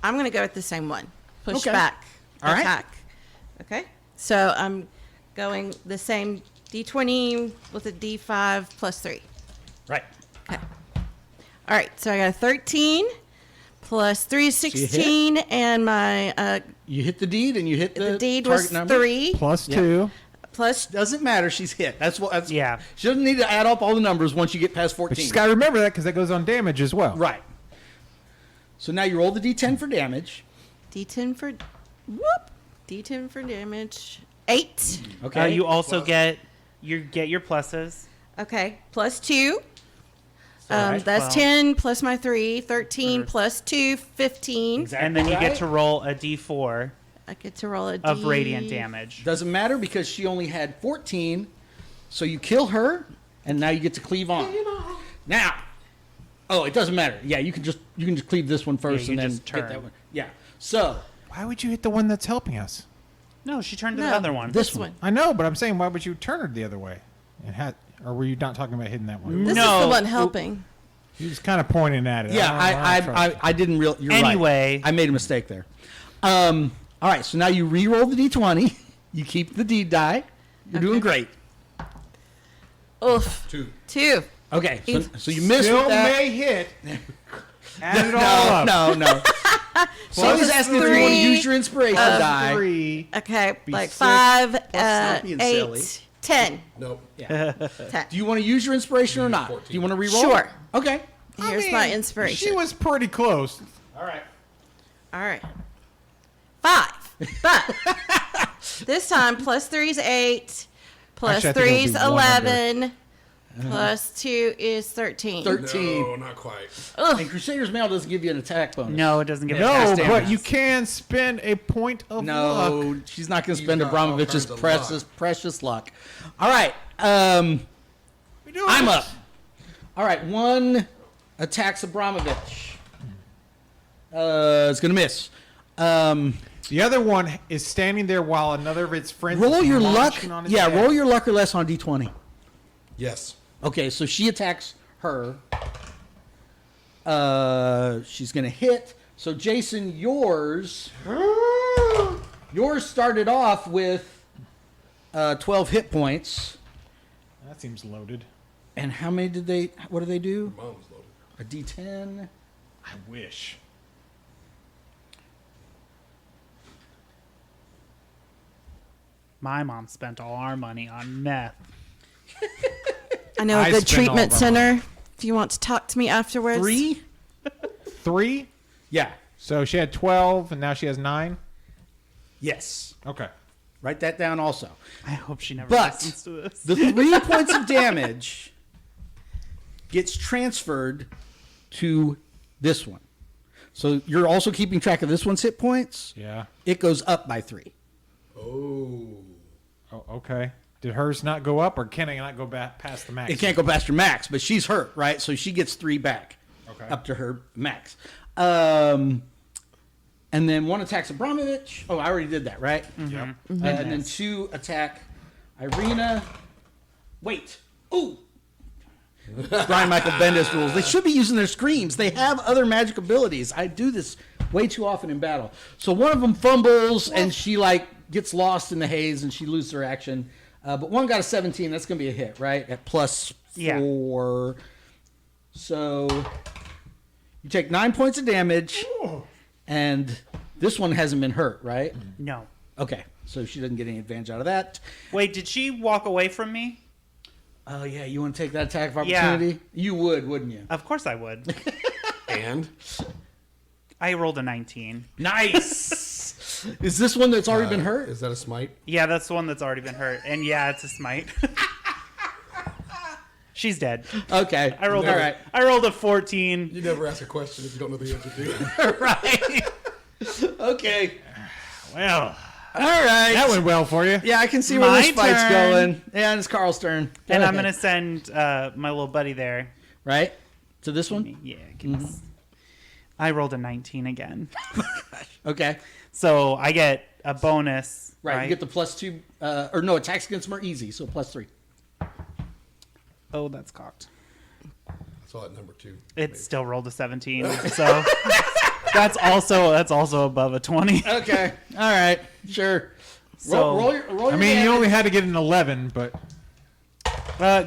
I'm going to go with the same one. Push Okay. back. All right. Attack. Okay. So I'm going the same D20 with a D5 plus 3. Right. Okay. All right, so I got a 13 plus 3 is you hit. 16, and my You hit the deed and you hit the deed target was number. 3 Plus Yep. 2. plus. Doesn't matter. She's hit. That's what. That's, Yeah. She doesn't need to add up all the numbers once you get past 14. But she's got to remember that because that goes on damage as well. Right. So now you roll the D10 for damage. D10 for D10 for damage. 8. Okay. You also get your pluses. Okay, plus 2. Alright, That's 12. 10 plus my 3. 13 plus 2, 15. Exactly And then you right. get to roll a d4 I get to roll a D. of radiant damage. Doesn't matter because she only had 14. So you kill her, and now you get to cleave on. Now, oh, it doesn't matter. Yeah, you can just cleave this one first, you and then just get that turn. one. Yeah. So Why would you hit the one that's helping us? No, she turned to No. the other one. this This one. one. I know, but I'm saying why would you turn her the other way? Or were you not talking about hitting that one? This No. is the one helping. You was kind of pointing at it. Yeah, I don't trust I didn't real. You're Anyway. right. I made a mistake there. All right, so now you re-roll the d20. You keep the D die. You're doing great. Oof. 2. Okay, If- so you you. missed Still with that. may hit. Add it all up. No. Somebody's asking if you want to 3, use your inspiration die. 3. Okay, like six 5, stop being 8, silly. 10. Nope. 10. Do you want to use your inspiration or not? 14. Do you want to re-roll? Sure. Okay. Here's my inspiration. She was pretty close. All right. All right. 5. But this time, plus 3 is 8. Plus Actually, I think 3 it'll is be one 11. Plus 2 is 13. 13. No, not quite. And Crusader's Mail doesn't give you an attack bonus. No, it doesn't give No, cast but damage. you can spend a point of No, luck. she's not going to You've spend got all Abramovich's kinds of precious luck. All right. We do I'm it. up. All right. One attacks Abramovich. It's going to miss. The other one is standing there while another of its friends Roll is your luck. launching on its Yeah, head. roll your luck or less on D20. Yes. Okay, so she attacks her. She's going to hit. So, Jason, yours started off with 12 hit points. That seems loaded. And how many what do they do? Mom's loaded. A D10. I wish. My mom spent all our money on meth. I know a I good spend all treatment of our center. If you want to talk to me afterwards. 3? 3? Yeah. So she had 12, and now she has 9? Yes. Okay. Write that down also. I hope she never But listens to this. the 3 points of damage gets transferred to this one. So you're also keeping track of this one's hit points. Yeah. It goes up by 3. Oh. Oh, okay. Did hers not go up, or can it not go back past the max? It can't go past her max, but she's hurt, right? So she gets 3 back. Okay. Up to her max. And then 1 attacks Abramovich. Oh, I already did that, right? Yep. And then 2 attack Irina. Wait. Ooh. Brian Michael Bendis rules. They should be using their screams. They have other magic abilities. I do this way too often in battle. So one of them fumbles and she gets lost in the haze and she loses her action. But one got a 17. That's going to be a hit, right? At plus 4. Yeah. So you take 9 points of damage. And this one hasn't been hurt, right? No. Okay. So she doesn't get any advantage out of that. Wait, did she walk away from me? Oh, yeah. You want to take that attack of Yeah. opportunity? You would, wouldn't you? Of course I would. And? I rolled a 19. Nice. Is this one that's already been hurt? Is that a smite? Yeah, that's the one that's already been hurt. And yeah, it's a smite. She's dead. Okay. I rolled All right. I rolled a 14. You never ask a question if you don't know the answer to. Right. Okay. Well, All right. that went well for you. Yeah, I can see where this My fight's turn. going. Yeah, and it's Carl's turn. Go And I'm ahead. going to send my little buddy there. Right? To this one? Yeah. I rolled a 19 again. Okay. So I get a bonus. Right. You get the +2. Or no, attacks against them are easy, so +3. Oh, that's cocked. I saw it number 2. It still rolled a 17. So that's also above a 20. Okay. All right. Sure. So, roll your I mean, you damage. only had to get an 11, but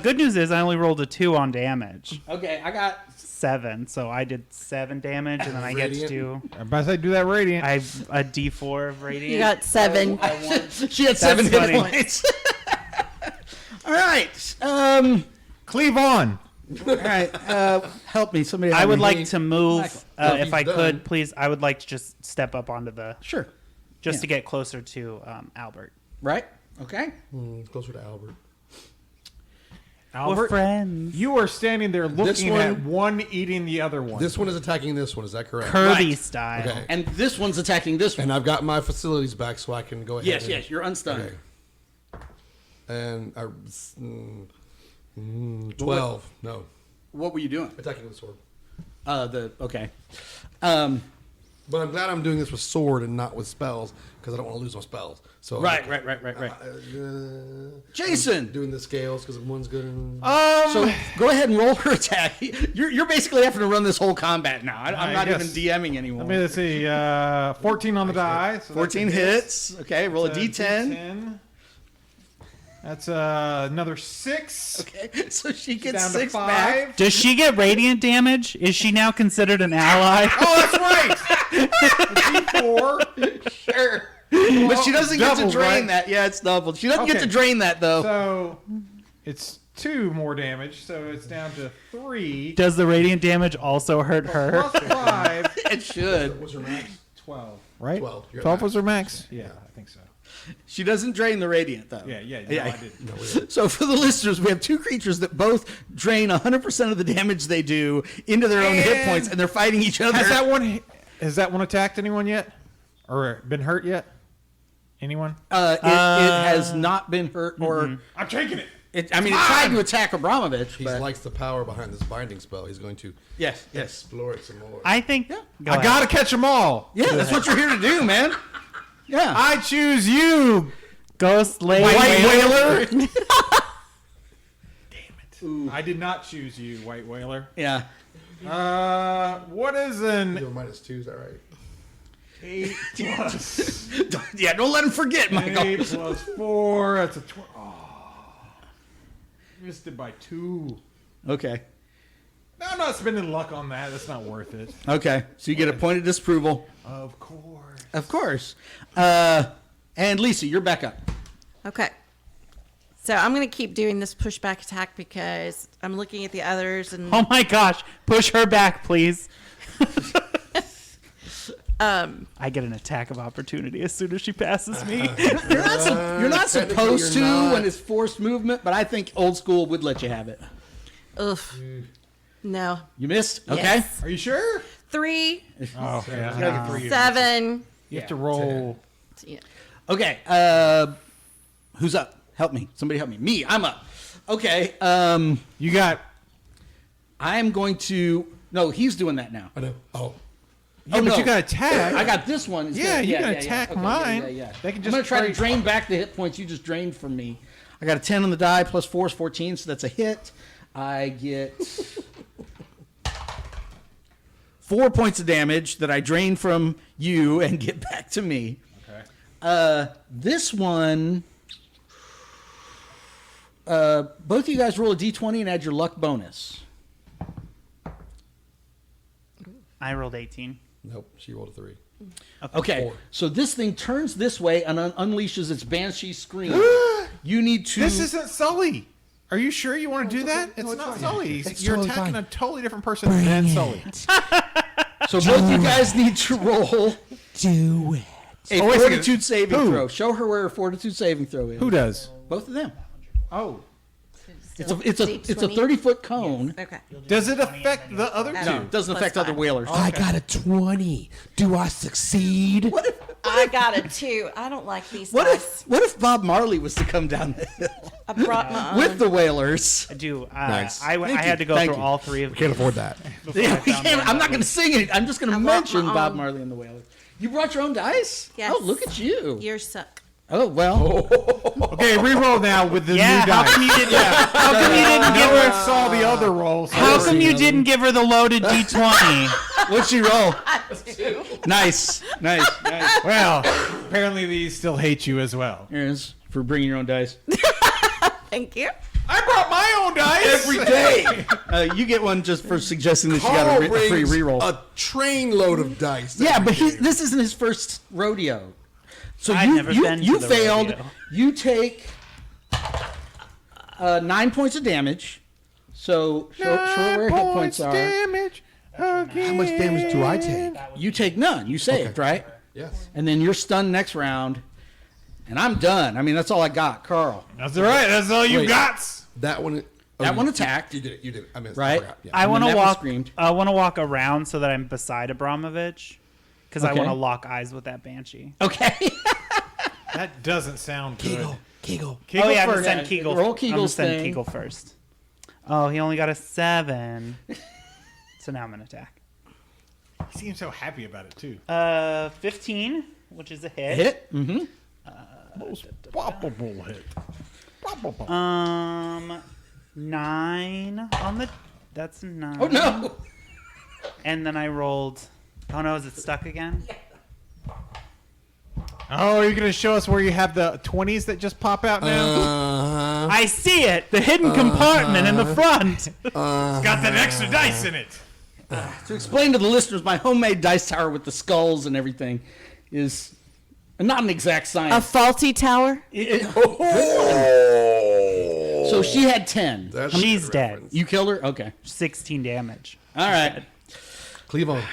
good news is I only rolled a 2 on damage. Okay, I got 7, so I did 7 damage, and then I get to do. I'm about to say do that radiant. I have a D4 of radiant. You got 7. She had 7 hit funny. points. All right. Cleave on. All right. Help me. Somebody. I help would me. like to move, Well, if he's I done. could, please. I would like to just step up onto the, Sure. just Yeah. to get closer to Albert. Right. Okay. Closer to Albert. We're Albert, friends. you are standing there looking one- at one eating the other one. This one is attacking this one. Is that correct? Kirby Right. style. Okay. And this one's attacking this one. And I've got my facilities back, so I can go ahead. Yes. and- Yes. You're unstunned. Okay. And 12. No, What were you doing? attacking with sword. Okay. But I'm glad I'm doing this with sword and not with spells because I don't want to lose my spells. So Right. Jason. I'm doing the scales because one's good. And... So go ahead and roll her attack. You're basically having to run this whole combat now. I'm I not guess. even DMing anymore. Let me see. 14 on the die. So 14 that's a hit. hits. Okay. Roll a That's D10. D10. That's another 6. Okay. So she gets Down to 6 5. back. Does she get radiant damage? Is she now considered an ally? Oh, that's right. D4. Sure. But she doesn't get to doubled, drain right? that. Yeah, it's doubled. She doesn't get Okay. to drain that though. So it's 2 more damage. So it's down to 3. Does the radiant damage also hurt her? Plus 5. It should. What's your max? 12. Right? 12. You're at 12 max. was her max? Yeah, I think so. She doesn't drain the radiant though. Yeah. No, Yeah. I didn't. So for the listeners, we have 2 creatures that both drain 100% of the damage they do into their own hit And- points, and they're fighting each other. Has that one attacked anyone yet? Or been hurt yet? Anyone? It has not been hurt or. I'm taking it. It tried to attack Abramovich. He But likes the power behind this binding spell. He's going to yes. explore it some more. I think. Go I ahead. gotta catch them all. Yeah, that's what you're here to do, man. Yeah. I choose you, Ghost Lady. White Whaler. Damn it! I did not choose you, White Whaler. Yeah. What is You an have a -2, is that right? 8 plus Yeah, don't let him forget, Michael. 8 plus 4? That's a 12. Oh, missed it by 2. Okay. No, I'm not spending luck on that. That's not worth it. Okay. So you get a point of disapproval. Of course. Of course. And Lisa, you're back up. Okay. So I'm going to keep doing this pushback attack because I'm looking at the others and Oh my gosh! Push her back, please. I get an attack of opportunity as soon as she passes me. You're not supposed to you're not. when it's forced movement, but I think old school would let you have it. ugh. No. You missed? Okay. Yes. Are you sure? 3, Oh, yeah. 7. You have to roll. Yeah. Okay. Who's up? Help me. Somebody help me. Me. I'm up. Okay. You got. I'm going to. No, he's doing that now. I know. Oh. Yeah, Oh, but no. you got attack. I got this one. Yeah, you can yeah. attack Okay, mine. Yeah. They can I'm just going to try to break- drain back the hit points you just drained from me. I got a 10 on the die, plus 4 is 14, so that's a hit. I get 4 points of damage that I drain from you and get back to me. Okay. This one, both of you guys roll a d20 and add your luck bonus. I rolled 18. Nope. She rolled a 3. Okay, 4. so this thing turns this way and unleashes its banshee scream. You need to. This isn't Sully. Are you sure you want to do that? It's not Sully. You're totally attacking fine. a totally different person than Sully. So both you guys need to roll Do it. a Oh, wait a second. fortitude saving Who? throw. Show her where her fortitude saving throw is. Who does? Both of them. Oh. It's a 30-foot cone. Okay. Does it affect the other two? No, it doesn't Plus affect other 5. whalers. I got a 20. Do I succeed? I got a 2. I don't like these What dice. if Bob Marley was to come down the hill I brought my own. with the whalers? I do. Nice. I Thank had you. to go Thank through you. all 3 of Can't these afford that. before Yeah, I we found can't, one I'm that not going to was- sing it. I'm just going to I brought mention my Bob own. Marley and the Whalers. You brought your own dice? Yes. Oh, look at you. Yours suck. Oh, well. Okay, re-roll now with the Yeah. new How dice. come you didn't? How come you didn't give No one her? saw the other rolls. How come you didn't give her the loaded D20? What'd she roll? Nice. Well, Apparently, these still hate you as well. Here's for bringing your own dice. Thank you. I brought my own dice Every day. You get one just for suggesting that you Carl got a free brings reroll. a train load of dice. Yeah, every but game. this isn't his first rodeo. So I've never been you to the failed. rodeo. You take 9 points of damage. So show where hit points are. Damage How much damage do I take? You take none. You saved, right? Yes. And then you're stunned next round. And I'm done. I mean, that's all I got, Carl. That's all right. That's all you Wait. got. That one. That one attacked. You did it. You did it. I missed. Right? I forgot. Yeah. I want to that one walk. screamed. I want to walk around so that I'm beside Abromovich, because I Okay. want to lock eyes with that banshee. Okay. That doesn't sound good. Kegel. Oh yeah, I'm gonna first. send Kegel. Roll I'm gonna Kegel's send thing. Kegel first. Oh, he only got a 7. So now I'm gonna attack. He seems so happy about it too. 15, which is a hit. Hit. Mm-hmm. Poppable hit. 9 on the. That's 9. Oh no. And then I rolled. Oh no, is it stuck again? Oh, are you going to show us where you have the 20s that just pop out now? I see it. The hidden compartment in the front. It's got that extra dice in it. To explain to the listeners, my homemade dice tower with the skulls and everything is not an exact A science. faulty tower. So she had 10. That's a She's good dead. reference. You killed her? Okay. 16 damage. All right. Cleveland.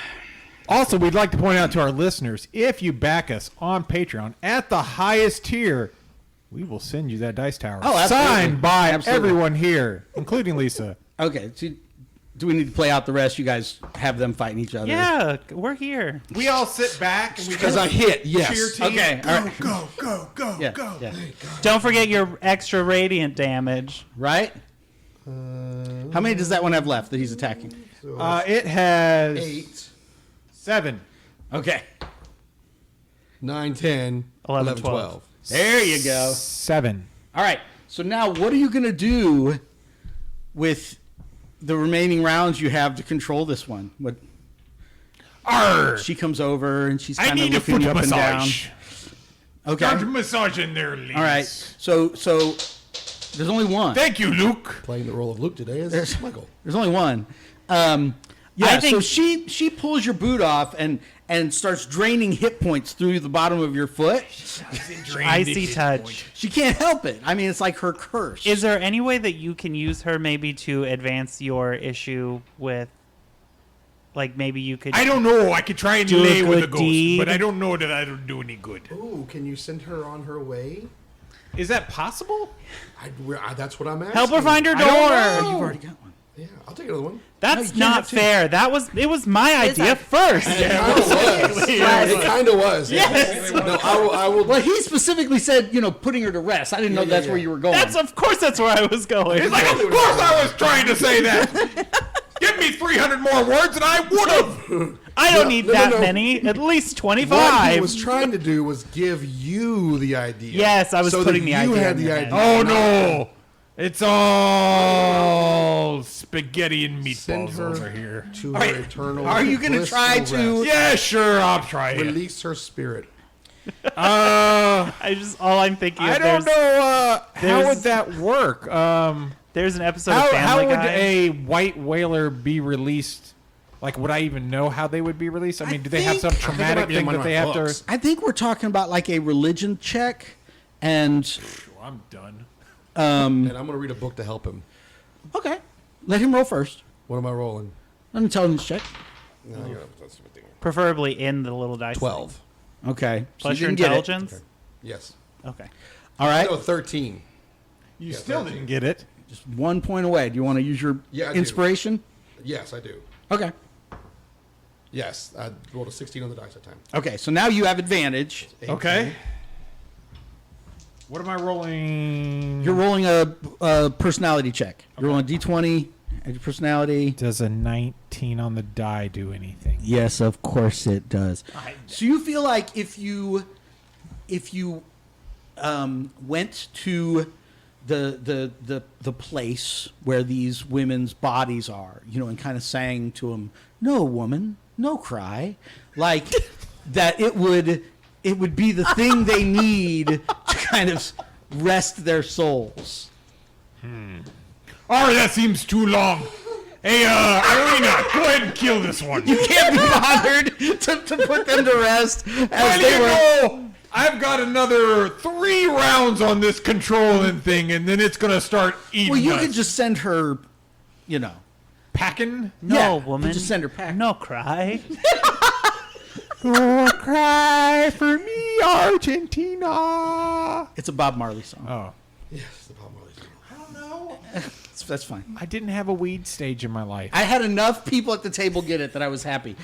Also, we'd like to point out to our listeners, if you back us on Patreon at the highest tier, we will send you that dice tower. Oh, absolutely. Signed by Absolutely. everyone here, including Lisa. Okay. So do we need to play out the rest? You guys have them fighting each other. Yeah, we're here. We all sit back and we Because I hit. cheer Yes. team. Okay. All right. Go. Yeah. Yeah. Don't forget your extra radiant damage. Right? How many does that one have left that he's attacking? It has 8, 7. Okay. 9, 10, 11, 12. There you go. 7. All right. So now what are you going to do with the remaining rounds you have to control this one? What? Arr! She comes over and she's I kind of need a looking foot you up massage. and down. Start Okay. massaging there, Lisa. All right. So there's only one. Thank you, Luke. Playing the role of Luke today is Michael. There's only one. Yeah. I think- So she pulls your boot off and starts draining hit points through the bottom of your foot. Icy touch. She can't help it. I mean, it's like her curse. Is there any way that you can use her maybe to advance your issue with, like maybe you could? I don't know. I could try and Do a lay with a good ghost, deed. but I don't know that I don't do any good. Ooh, can you send her on her way? Is that possible? That's what I'm asking. Help her find her I don't door. know. You've already got one. Yeah, I'll take another one. That's No, you can't not have two. fair. It was my idea like- first. It kind of was. Yes. No, I will. Well, he specifically said, putting her to rest. I didn't know that's where you were going. Of course that's where I was going. It's like, of course I was trying to say that. Give me 300 more words and I would have. I don't need no, that no. many. At least What 25. he was trying to do was give you the idea. Yes, I was so putting that the you idea had in the your idea. head. Oh no. It's all spaghetti and Send meatballs her over here. to her eternal. Are you going to try blissful to? rest. Yeah, sure, I'll try it. Release her spirit. All I'm thinking I of don't know. How there's- would that work? there's an episode How of Family would Guy. a white whaler be released? Like, would I even know how they would be released? I mean, do they have some think it traumatic might be in thing one that of they my have books. to? I think we're talking about like a religion check, and I'm done. And I'm going to read a book to help him. okay, let him roll first. What am I rolling? An intelligence check. No, that's a thing. Preferably in the little dice. 12. Okay, Thing. so Plus you your didn't get it. intelligence. Yes. Okay. All right, No, 13. You still didn't get it. just 1 point away. Do you want to use your Yeah, I do. inspiration? Yes, I do. Okay. Yes, I rolled a 16 on the dice that time. Okay, so now you have advantage. 18. Okay. What am I rolling? You're rolling a personality check. You're rolling a d20 and your personality. Does a 19 on the die do anything? Yes, of course it does. So you feel like if you went to the place where these women's bodies are, and kind of sang to them, "No woman, no cry," like that, it would it would be the thing they need to kind of rest their souls. All right, that seems too long. Hey, Irina, go ahead and kill this one. You can't be bothered to put them to rest. Why do you know? I've got another 3 rounds on this controlling thing, and then it's gonna start eating. Well, you us. could just send her, packing. No, Yeah, woman. just send her packing. No cry. Oh, cry for me, Argentina. It's a Bob Marley song. Oh, Yes, the Bob Marley song. I don't know. That's fine. I didn't have a weed stage in my life. I had enough people at the table get it that I was happy.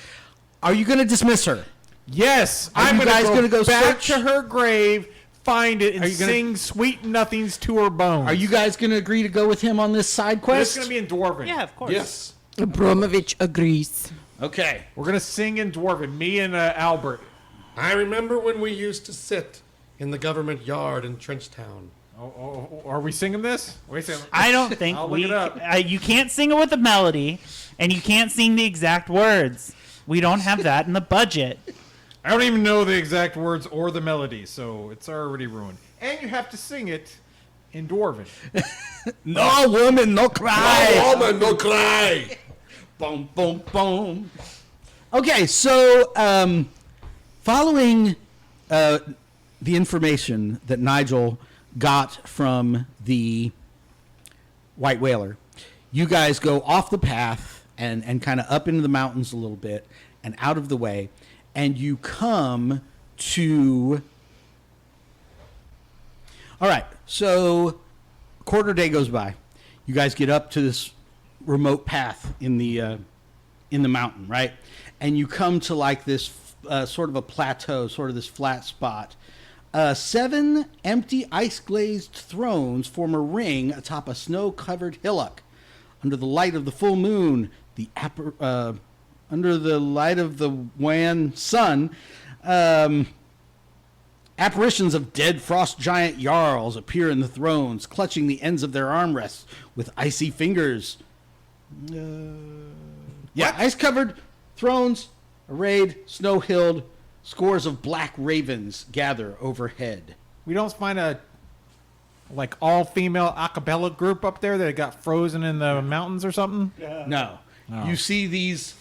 Are you going to dismiss her? Yes, Are I'm you guys gonna gonna go back search? to her grave, find it, and Are you gonna- sing sweet nothings to her bones. Are you guys going to agree to go with him on this side It's quest? gonna be in Dwarven. Yeah, of course. Yes. Abromovich agrees. Okay. We're gonna sing in Dwarven. Me and Albert. I remember when we used to sit in the government yard in Trenchtown. Oh, are we singing this? Wait a second. I don't think I'll look it up. you can't sing it with a melody, and you can't sing the exact words. We don't have that in the budget. I don't even know the exact words or the melody, so it's already ruined. And you have to sing it in Dwarven. No woman, no cry. woman, no cry. Boom, boom, boom. Okay, so following the information that Nigel got from the White Whaler, you guys go off the path and kind of up into the mountains a little bit and out of the way, and you come to... All right, so a quarter day goes by. You guys get up to this remote path in the mountain, right? And you come to like this sort of a plateau, sort of this flat spot. 7 empty ice-glazed thrones form a ring atop a snow-covered hillock. Under the light of the full moon, under the light of the wan sun, apparitions of dead frost giant jarls appear in the thrones, clutching the ends of their armrests with icy fingers. Ice-covered thrones, arrayed, snow-hilled, scores of black ravens gather overhead. We don't find a all-female a cappella group up there that got frozen in the mountains or something? No. You see these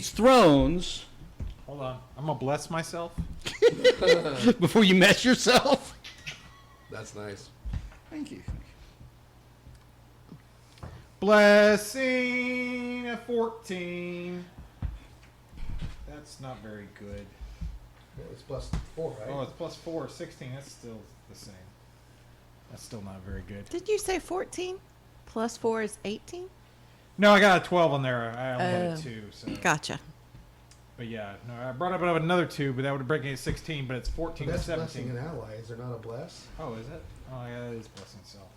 thrones Hold on. I'm gonna bless myself. before you mess yourself. That's nice. Thank you. Blessing at 14. That's not very good. Well, it's +4, right? Oh, it's +4, 16. That's still the same. That's still not very good. Did you say 14? Plus 4 is 18? No, I got a 12 on there. I only had a 2. So. Gotcha. But yeah, no, I brought up another 2, but that would bring it to 16. But it's 14 to That's 17. blessing an ally. Is there not a bless? Oh, is it? Oh, yeah, that is blessing self.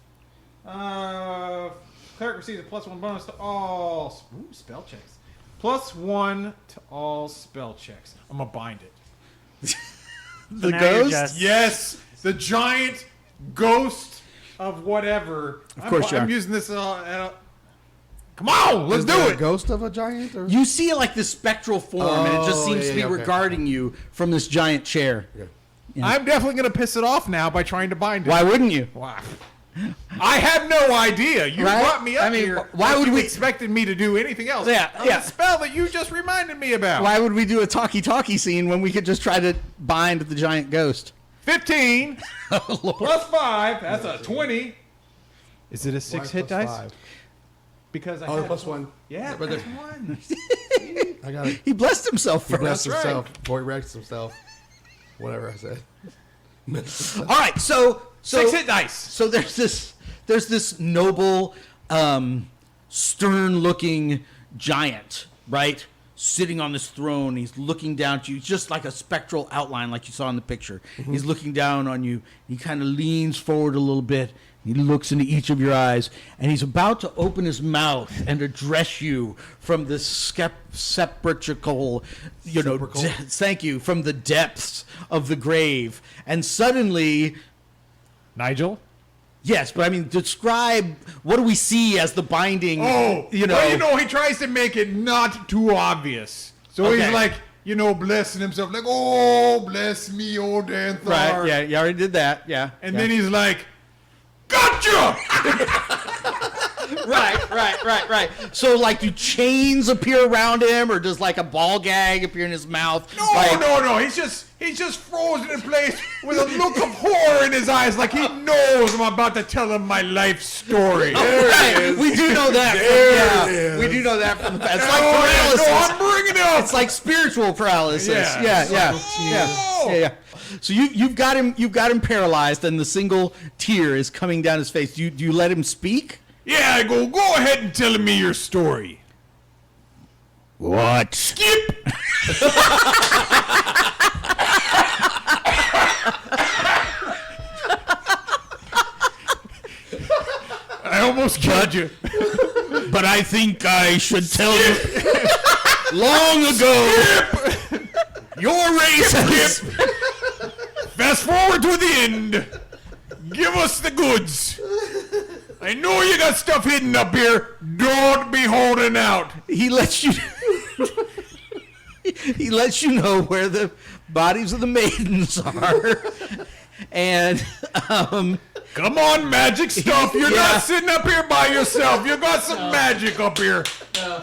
Cleric receives a +1 bonus to all spell checks. +1 to all spell checks. I'm gonna bind it. The Now you're ghost? just- Yes, the giant ghost of whatever. Of course you I'm are. using this. Come on, let's Is do there a it. ghost of a giant? Or? You see like this spectral form, and it just Oh, seems yeah, to be yeah, okay. regarding you from this giant chair. Yeah. I'm definitely gonna piss it off now by trying to bind it. Why wouldn't you? Wow. I had no idea. You Right? brought me up I mean, here. why like would you we- expected me to do anything else? Yeah, On yeah. the spell that you just reminded me about. Why would we do a talkie-talkie scene when we could just try to bind the giant ghost? 15 Oh, Lord. +5. That's a 20. Is it a 6 hit dice? +5. Because I Oh, had +1. Yeah, But that's there- 1. I got it. He blessed himself He first. blessed That's right. himself before he wrecked himself. Whatever I said. All right, so 6 hit dice. So there's this noble, stern-looking giant, right, sitting on this throne. He's looking down to you, just like a spectral outline, like you saw in the picture. He's looking down on you. He kind of leans forward a little bit. He looks into each of your eyes, and he's about to open his mouth and address you from the sepulchral, thank you, from the depths of the grave. And suddenly, Nigel? yes, but I mean, describe what do we see as the binding? Oh, he tries to make it not too obvious. So Okay. he's like, blessing himself, like, oh, bless me, old Danthar. Right, yeah, you already did that, yeah. And then he's like, gotcha! Right. So, like, do chains appear around him, or does, like, a ball gag appear in his mouth? No. He's just frozen in place with a look of horror in his eyes, like he knows I'm about to tell him my life story. Right. We do know that. We do know that from the past. It's like paralysis. I'm bringing it up. It's like spiritual paralysis. Yeah. So you've got him paralyzed, and the single tear is coming down his face. Do you let him speak? Yeah, I go ahead and tell me your story. What? Skip! I almost killed you. But I think I should tell you. Long ago, your race has... Fast forward to the end. Give us the goods. I know you got stuff hidden up here. Don't be holding out. He lets you. He lets you know where the bodies of the maidens are, and Come on, magic stuff. You're not sitting up here by yourself. You got some magic up here.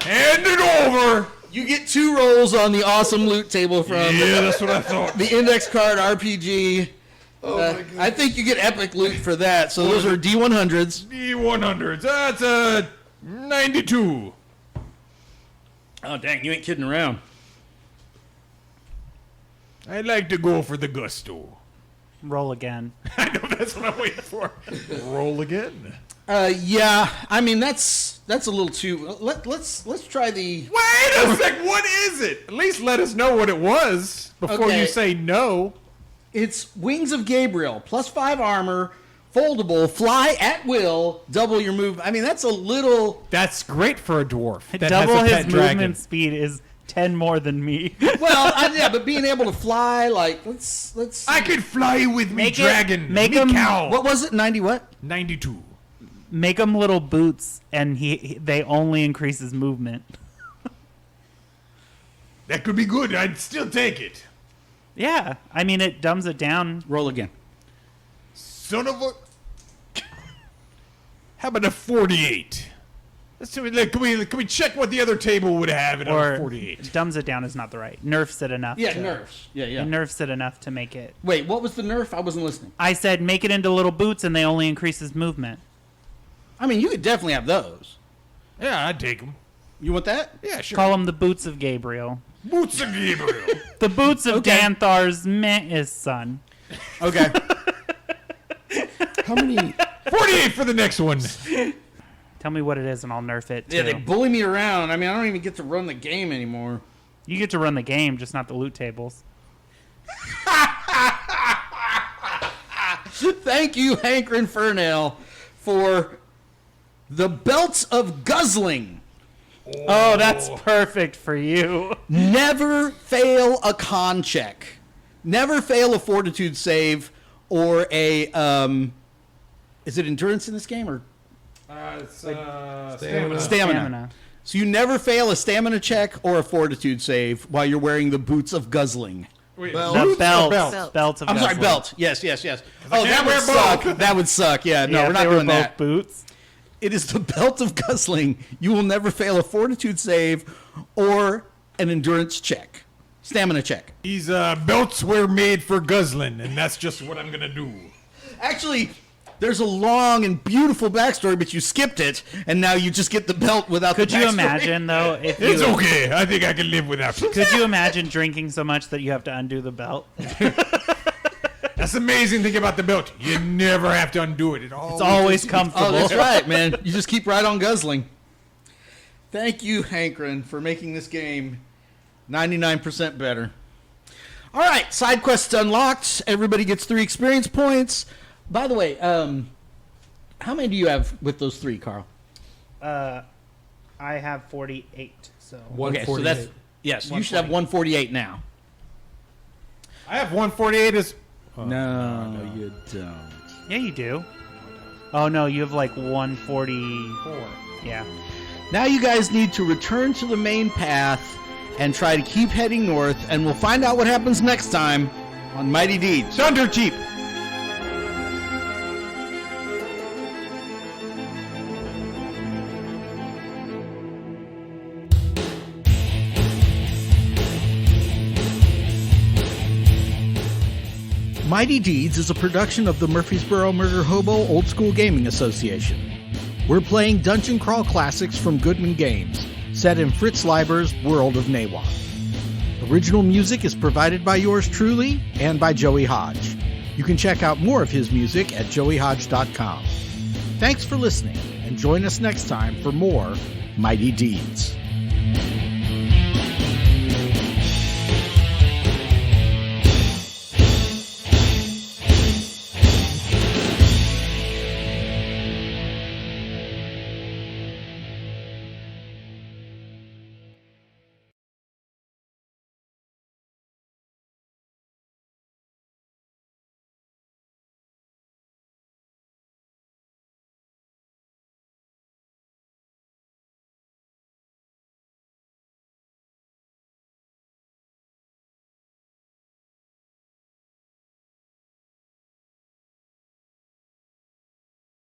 Hand it over. you get 2 rolls on the awesome loot table from that's what I thought. the index card RPG. I think you get epic loot for that. So those are D100s. D100s. That's a 92. Oh, dang, you ain't kidding around. I like to go for the gusto. Roll again. I know that's what I'm waiting for. Roll again. Yeah, I mean that's a little too. Let's try the. Wait a sec. What is it? At least let us know what it was before Okay. you say no. It's Wings of Gabriel, +5 armor, foldable, fly at will, double your move. I mean that's a little. That's great for a dwarf. That Double has a his pet dragon. movement speed is 10 more than me. Well, yeah, but being able to fly, like let's. I could fly with me Make it- dragon. make me him- cow. What was it? 90 what? 92. Make him little boots, and they only increase his movement. That could be good. I'd still take it. Yeah, I mean it dumbs it down. Roll again. Son of a. How about a 48? Let's see. Like, can we check what the other table would have it on a Or 48? dumbs it down is not the right. Nerfs it enough. Yeah, to, nerfs. Yeah. It nerfs it enough to make it. Wait, what was the nerf? I wasn't listening. I said make it into little boots, and they only increase his movement. I mean, you could definitely have those. Yeah, I'd take them. You want that? Yeah, sure. Call them the boots of Gabriel. Boots of Gabriel. The boots of Okay. Danthar's his son. Okay. How many? 48 for the next one. Tell me what it is, and I'll nerf it too. Yeah, they bully me around. I mean, I don't even get to run the game anymore. You get to run the game, just not the loot tables. Thank you, Hankrin Fernell, for the Belts of Guzzling. Oh, that's perfect for you. Never fail a con check. Never fail a fortitude save or a is it endurance in this game or It's stamina? So you never fail a stamina check or a fortitude save while you're wearing the Boots of Guzzling. Wait, The boots or belt. belt? Belt of I'm sorry, Guzzling. belt. Yes. Oh, that can't would wear suck. both. That would suck. Yeah, no, Yeah, we're if not they were doing both that. boots. It is the Belt of Guzzling. You will never fail a fortitude save or an endurance check. Stamina check. These belts were made for guzzling, and that's just what I'm gonna do. Actually, there's a long and beautiful backstory, but you skipped it, and now you just get the belt without Could the you backstory. imagine though if It's you okay. I think I can live without it. could you imagine drinking so much that you have to undo the belt? That's the amazing thing about the belt. You never have to undo it. It's always comfortable. Oh, that's right, man. You just keep right on guzzling. Thank you, Hankrin, for making this game 99% better. All right, side quests unlocked. Everybody gets 3 experience points. By the way, how many do you have with those 3, Carl? I have 48, so Okay, so that's yes. You should have 148 now. I have 148 as. No, you don't. yeah, you do. Oh no, you have like 144. Yeah. Now you guys need to return to the main path and try to keep heading north, and we'll find out what happens next time on Mighty Deeds. Thunder Jeep. Mighty Deeds is a production of the Murfreesboro Murder Hobo Old School Gaming Association. We're playing dungeon crawl classics from Goodman Games, set in Fritz Leiber's World of Nawa. Original music is provided by yours truly and by Joey Hodge. You can check out more of his music at joeyhodge.com. Thanks for listening, and join us next time for more Mighty Deeds.